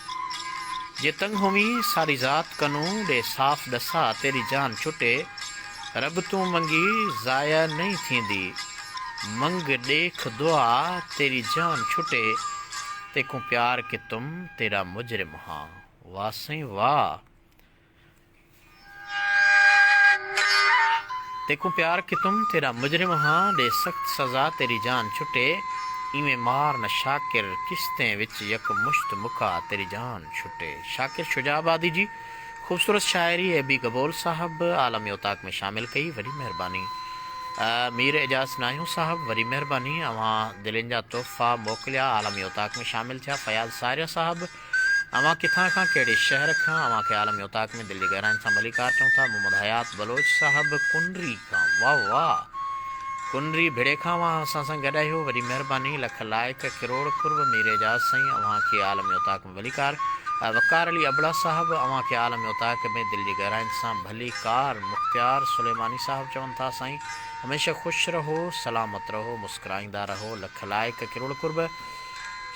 जे तंग होमी साड़ी ज़ात कनू ॾे साफ़ ॾसा तेरी जान छुटे रब तूं मंगी ज़ाया नहीं थींदी मंग देख दुआ तेरी जान छुटे तेको प्यार के तुम तेरा मुजरिम हाँ। वाह साईं वाह। तेको प्यार के तुम तेरा मुजरिम हाँ दे सख्त सज़ा तेरी जान छुटे इवें मार न शाकिर किस्तें विच यक मुश्त मुका तेरी जान छुटे। शाकिर शुजाबादी जी ख़ूबसूरत शायरी एबी कबोल साहब आलमी ओताक में शामिल कई, वरी महिरबानी। मीर एजाज़ नाहियो साहब, वरी महिरबानी अव्हां दिलनि जा तोहफ़ा मोकिलिया आलमी ओताक में शामिल थिया। फयाज़ सारिया साहब अव्हां किथां खां कहिड़े शहर खां अव्हांखे आलमी ओताक में दिलि जे गहराइनि सां भली कार चऊं था। मोहम्मद हयात बलोच साहब कुंडरी खां, वाह वाह, कुंडरी भिड़े खां अव्हां असां सां गॾु आहियो, वरी महिरबानी। लख लाइक किरोड़ कुर्ब मीर एजाज़ साईं अव्हांखे आलमी ओताक में भली कार। वकार अली अबड़ा साहब अव्हांखे आलमी ओताक में दिलि जी गहराइनि सां भली कार। मुख्तियार सुलेमानी साहब चवनि था साईं हमेशा ख़ुशि रहो, सलामत रहो, मुस्कुराईंदा रहो। लख लाइक किरोड़ कुर्ब।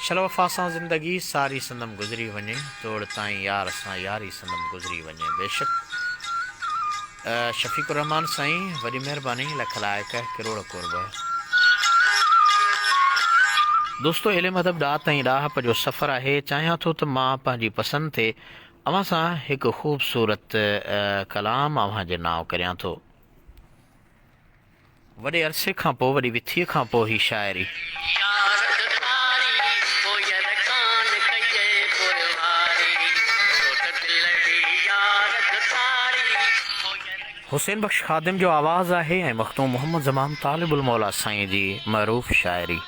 शल वफ़ा सां ज़िंदगी सारी संदम गुज़री वञे तोड़ ताईं यार सां यारी संदम गुज़री वञे। बेशक शफ़ीकुर रहमान साईं, वॾी महिरबानी। लख लाइक किरोड़ कुर्ब। दोस्तों, इल्म अदब ॾाह ताईं ॾाहप जो सफ़र आहे। चाहियां थो त मां पंहिंजी पसंदि ते अव्हां सां हिकु ख़ूबसूरत कलाम अव्हांजे नाव करियां थो। वॾे अरसे खां पोइ, वॾी विथीअ खां पोइ ही शाइरी। हुसैन बख्श खादिम जो आवाज़ आहे ऐं मखतूम मोहम्मद ज़मान तालिबुल मौला साईं जी मरूफ़ शाइरी।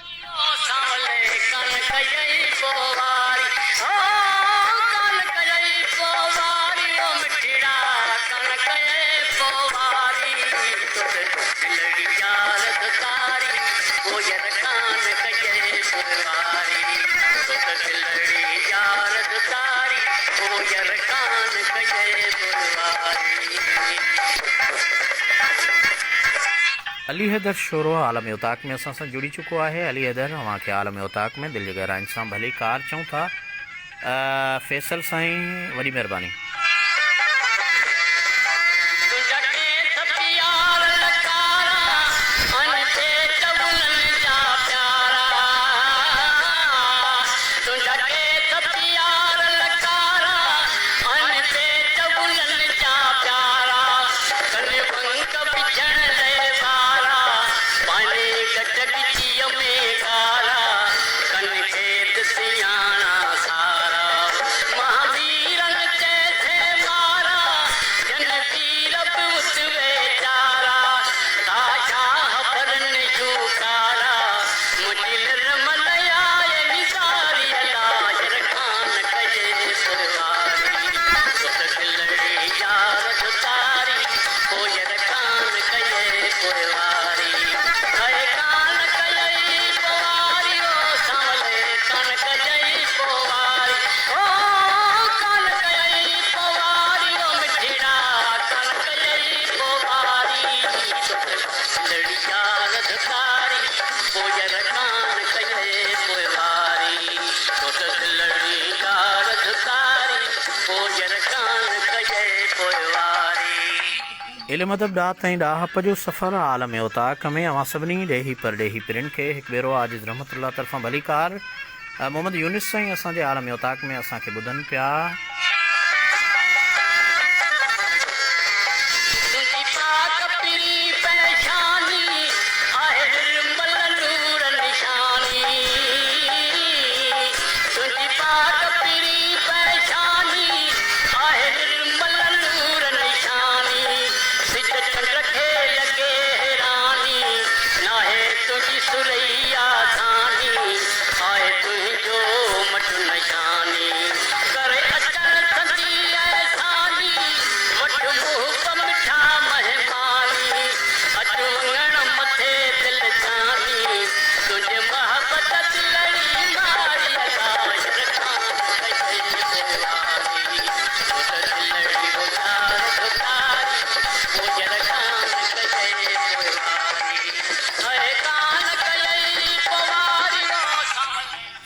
अली हैदर शोरो आलम उताक में असां सां जुड़ी चुको आहे। अली हैदर अव्हांखे आलम उताक में दिलि जे गहराइनि सां भली कार चऊं था। फैसल साईं वॾी महिरबानी। इल्म अदब ॾात ऐं ॾाहप जो सफ़र आलम उताक में अवां सभिनी ॾेही परॾेही पिरिन खे हिकु भेरो आजिज़ रहमतुल्लाह तरफ़ां भली कार। मोहम्मद यूनिस साईं असांजे आलम उताक में असांखे ॿुधनि पिया।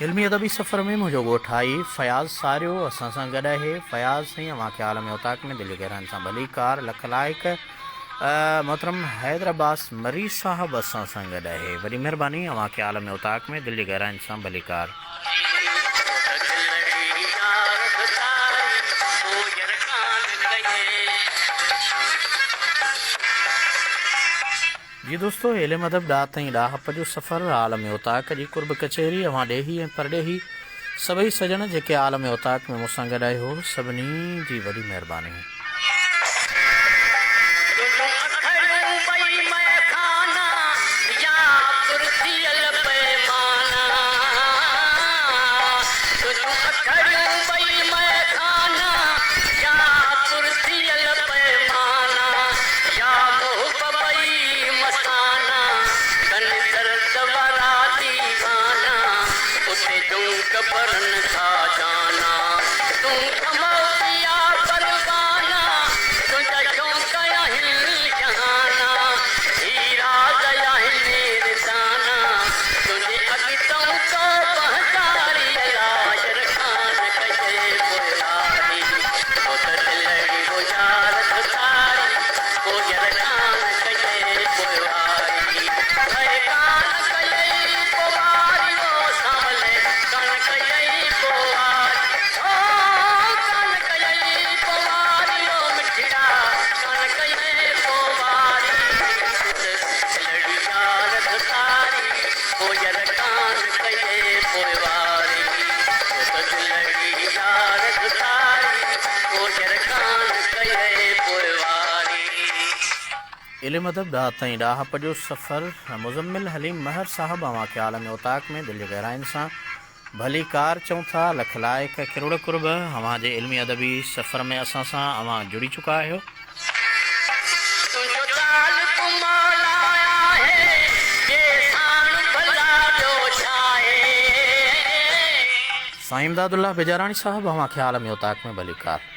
इल्मी अदबी सफ़र में मुंहिंजो ॻोठु आई फयाज़ सारियो असां सां गॾु आहे। फयाज़ साईं अव्हांखे आलम उताक में दिलि गहराइनि सां भली कार लख लाइक। मोहतरम हैदर अब्बास मरीज़ साहब असां सां गॾु आहे। वॾी महिरबानी अव्हांखे आलम उताक में दिलि गहराइनि सां भली कार। जी दोस्तों, इल्म अदब ॾात ऐं ॾाहप जो सफ़र आलम उताक जी कुर्ब कचहरी अवां ॾेही ऐं परॾेही सभई सजण जेके आलम उताक में मूंसां गॾु आहियो सभिनी जी वॾी महिरबानी। इल्म अदब ॾाह ताईं ॾाहप जो सफ़र मुज़म्मिल हलीम महर साहब अवां खे आलम उताक में दिलि जी गहराइनि सां भली कार चऊं था। लख लाइक किरोड़ कुर्ब अवां जे इल्मी अदबी सफ़र में असां सां अवां जुड़ी चुका आहियो। साईं इमदादुल्लाह बेजारानी साहब अवां खे आलम उताक में भली कार।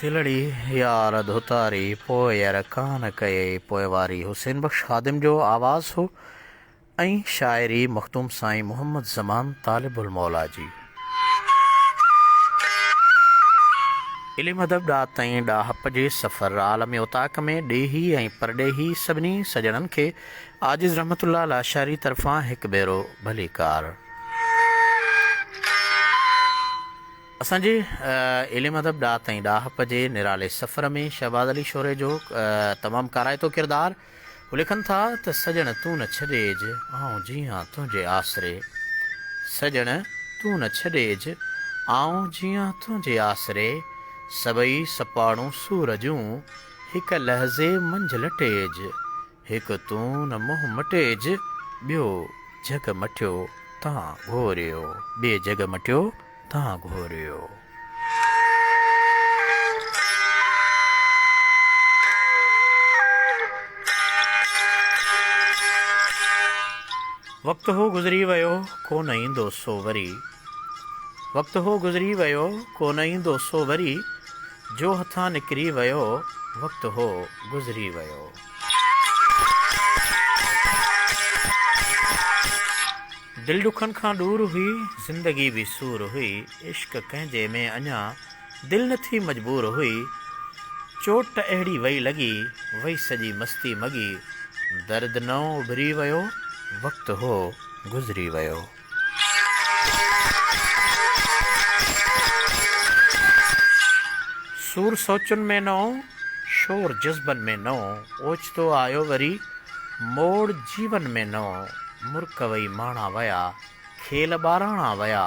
दिलड़ी यार धोतारी पोयर कान कये पोइवारी हुसैन बख्श ख़ादिम जो आवाज़ हो ऐं शाइरी मखदूम साईं मोहम्मद ज़मान तालिबुल मौला जी। इल्म अदब ॾाह ताईं ॾाहप जे सफ़र आलम उताक में ॾेही ऐं परॾेही सभिनी सजणनि खे आजिज़ रहमतुल्लाह लाशारी तरफ़ां हिकु भेरो भली कार। असांजे इल्म अदब ॾाह ताईं ॾाहप जे निराले सफ़र में शहबाज़ अली शोरे जो तमामु काराइतो किरदारु हू लिखनि था त सजण तूं न छॾेज आऊं जीअं तुंहिंजे आसरे, सजण तूं न छॾेज आऊं जीअं तुंहिंजे आसरे, सभई सपाड़ूं सूर जूं हिकु लहज़े मंझि लटेज, हिकु तूं न मुंहुं मटेज ॿियो जग मटियो तव्हां घोरियो, ॿिए जग मटियो तव्हां घोरियो। वक़्तु हो गुज़री वियो कोन ईंदो सो वरी, वक़्तु हो गुज़री वियो कोन ईंदो सो वरी, जो हथां निकिरी वियो वक़्तु हो गुज़री वियो। दिलि ॾुखनि खां दूरि हुई ज़िंदगी बि सूर हुई, इश्क कंहिंजे में अञा दिलि न थी मजबूर हुई, चोट अहिड़ी वई लॻी वई सॼी मस्ती मॻी, दर्द नओं उभरी वियो वक़्तु हो गुज़री वियो। सूर सोचुनि में नओं शोर जज़्बनि में नओं, ओचितो आयो वरी मोड़ जीवन में नओं, मुर्क वई माणा वया खेल ॿाराणा वया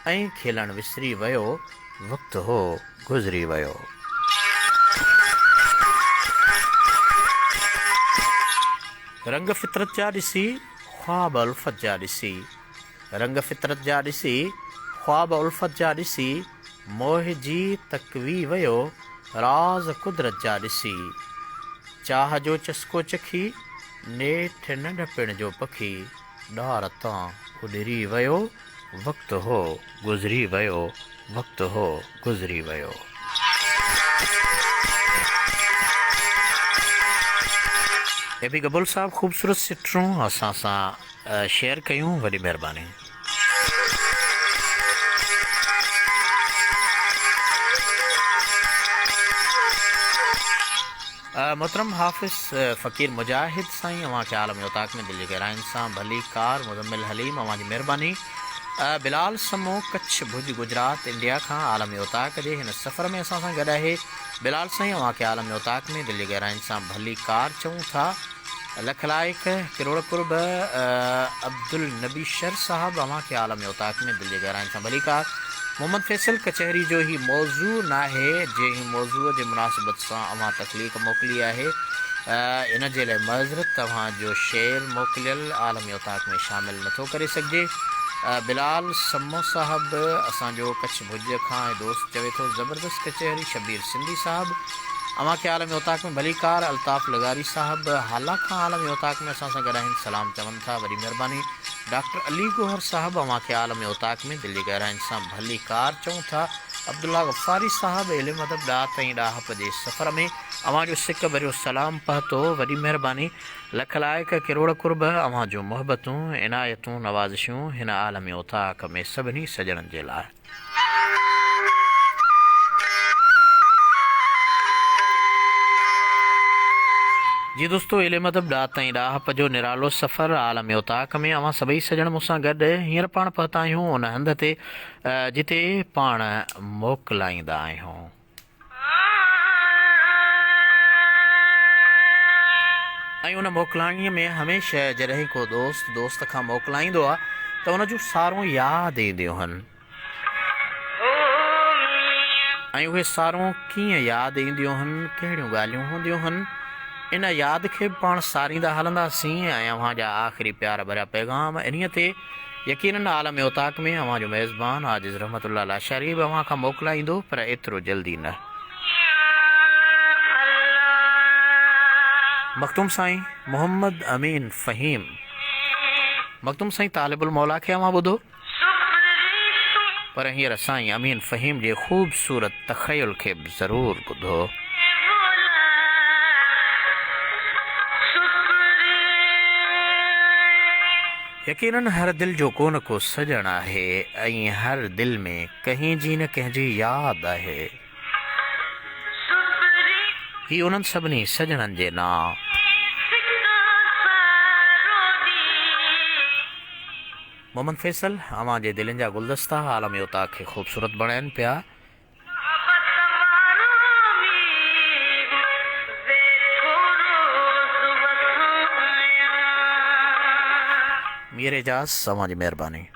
ऐं खेलण विसरी वियो वक़्तु हो गुज़री वियो। रंग फितरत जा ॾिसी ख्वाब उल्फत जा ॾिसी, रंग फितरत जा ॾिसी ख्वाब उल्फत जा ॾिसी, मोहिजी तकवी वियो राज़ कुदरत जा ॾिसी, चाह जो चस्को चखी नेठि नंढपिण जो पखी, ॾार तां उॾरी वियो वक़्तु हो गुज़री वियो, वक़्तु हो गुज़री वियो। ए बि गबुल साहब ख़ूबसूरत सिटरूं असां सां शेयर कयूं, वॾी महिरबानी। मोहतरम हाफ़िज़ फ़कीर मुजाहिद साईं अवां खे आलम उताक में दिलि जी गहराइनि सां भली कार। मुज़म्मिल हलीम अवां जी महिरबानी। बिलाल समो कच्छ भुज गुजरात इंडिया खां आलम उताक जे हिन सफ़र में असां सां गॾु आहे। बिलाल साईं अवां खे आलम उताक में दिलि जी गहराइनि सां भली कार चऊं था। लख लाइक किरोड़ कुर्ब अब्दुल नबी शर साहब अवां खे आलम उताक में दिलि जी गहराइनि सां भली कार। मोहम्मद फैसल कचहरी जो ही मौज़ू नाहे, जंहिं मौज़ूअ जे मुनासिबत सां अवां तकलीफ़ मोकिली आहे, इन जे लाइ मज़रत, तव्हांजो शेर मोकिलियल आलम उताक में शामिल नथो करे सघिजे। बिलाल समो साहब असांजो कच्छ भुज खां दोस्त चवे थो ज़बरदस्त कचहरी। शबीर सिंधी साहब अमा के आलम उताक में भलीकार अल्ताफ़ लगारी साहब हाला खां आलम उताक में असां सां गॾाइनि सलाम चवनि था, वरी महिरबानी। डॉक्टर अली गोहर साहब अमा के आलम उताक में दिल्ली गहराइन सां भलीकार चऊं था। अब्दुल्ला गफ़ारी साहब इल्म अदब ॾात ऐं ॾाहप जे सफ़र में अवां जो सिक भरियो सलाम पहुतो, वरी महिरबानी। लख लाइक किरोड़ कुर्ब अवां जूं मोहबतूं इनायतूं नवाज़िशूं हिन आलम उताक में सभिनी सजणनि जे लाइ। जी दोस्तो, इल्म अदब ॾात ऐं ॾाहप जो निरालो सफ़र आलम उताक में अवां सभई सजण मूंसां गॾु हींअर पाण पहुता आहियूं उन हंध ते जिते पाण मोकिलाईंदा आहियूं। ऐं उन मोकिलाणीअ में हमेशह जॾहिं को दोस्त खां मोकिलाईंदो आहे त उन जूं सारूं यादि ईंदियूं आहिनि। ऐं उहे सारूं कीअं यादि ईंदियूं आहिनि, कहिड़ियूं ॻाल्हियूं हूंदियूं आहिनि, इन यादि खे बि पाण सारींदा हलंदासीं। ऐं अव्हां जा आख़िरी प्यार भरिया पैगाम इन्हीअ ते यकीनन आलम उताक में अव्हां जो मेज़बान आजिज़ रहमतुल्लाह लाशारी बि अव्हां खां मोकिलाईंदो, पर एतिरो जल्दी न। मखदूम साईं मोहम्मद अमीन फ़हीम, मखदूम साईं तालिबुल मौला खे अव्हां ॿुधो, पर हींअर साईं अमीन फ़हीम जे ख़ूबसूरत तख़युल खे बि ज़रूरु ॿुधो। यकीनन हर दिल जो को न को सजण आहे ऐं हर दिल में कंहिं जी न कंहिं जी यादि आहे। ही उन्हनि सभिनी सजणनि जे नाम। मोहम्मद फैसल अवां जे दिलनि जा गुलदस्ता आलम उताक खे ख़ूबसूरत बणाइनि पिया। मीर एजाज़ अवां जी महिरबानी।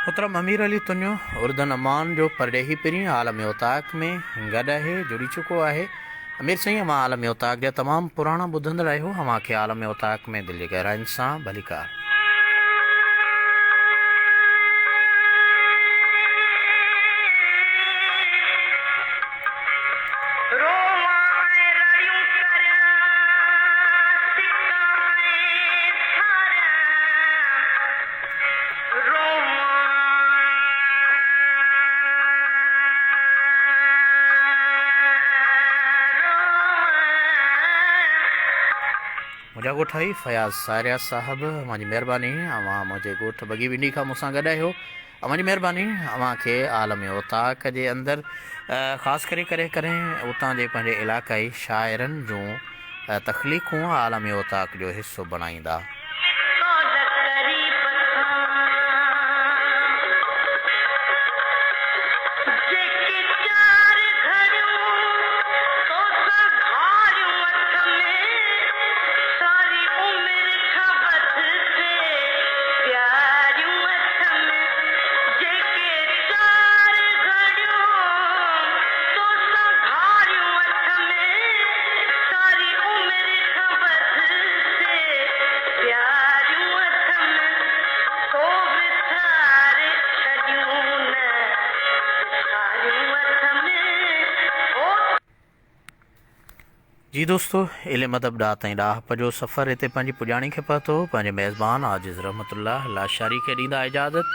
मोहतरम अमीर अली तुन्यो उर्दन अमान जो परडेही पिरीं आलम उताक में गॾु आहे, जुड़ी चुको आहे। अमीर साईं अमां आलम उताक जा तमामु पुराणा ॿुधंदड़ आहियो। अव्हां खे आलम उताक में दिलि जी गहराइनि सां भलीकार। मुंहिंजा ॻोठ आई फयाज़ सारिया साहब, अव्हां जी महिरबानी। अव्हां मुंहिंजे ॻोठ बगी विंडी खां मूंसां गॾु आहियो, अव्हां जी महिरबानी। अव्हां खे आलम उताक जे अंदरि ख़ासि करे कॾहिं उतां जे पंहिंजे इलाक़ाई शाइरनि जूं तख़लीक़ूं आलम उताक जो हिसो बणाईंदा। जी दोस्तो, इल्म अदब ॾात ऐं ॾाहप जो सफ़र हिते पंहिंजी पुॼाणी खे पहुतो। पंहिंजे मेज़बान आजिज़ रहमतुल्लाह लाशारी खे ॾींदा इजाज़त।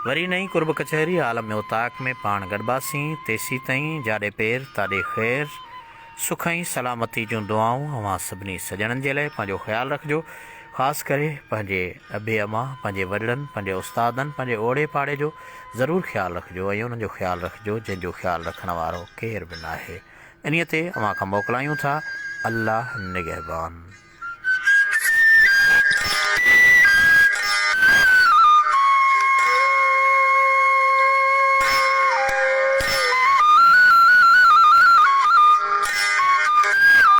वरी नई कुर्ब कचहरी आलम उताक में पाण गॾिबासीं। तेसी ताईं जाॾे पेर ताॾे ख़ैर। सुख ऐं सलामती जूं दुआऊं अवां सभिनी सॼणनि जे लाइ। पंहिंजो ख़्यालु रखिजो, ख़ासि करे पंहिंजे अबे अमा, पंहिंजे वॾड़नि, पंहिंजे उस्तादनि, पंहिंजे ओड़े पाड़े जो ज़रूरु ख़्यालु रखिजो ऐं उन्हनि जो ख़्यालु रखिजो जंहिंजो ख़्यालु रखण वारो केरु बि न आहे। इन्हीअ ते अव्हां खां मोकिलायूं था। अल्लाह निगहबान।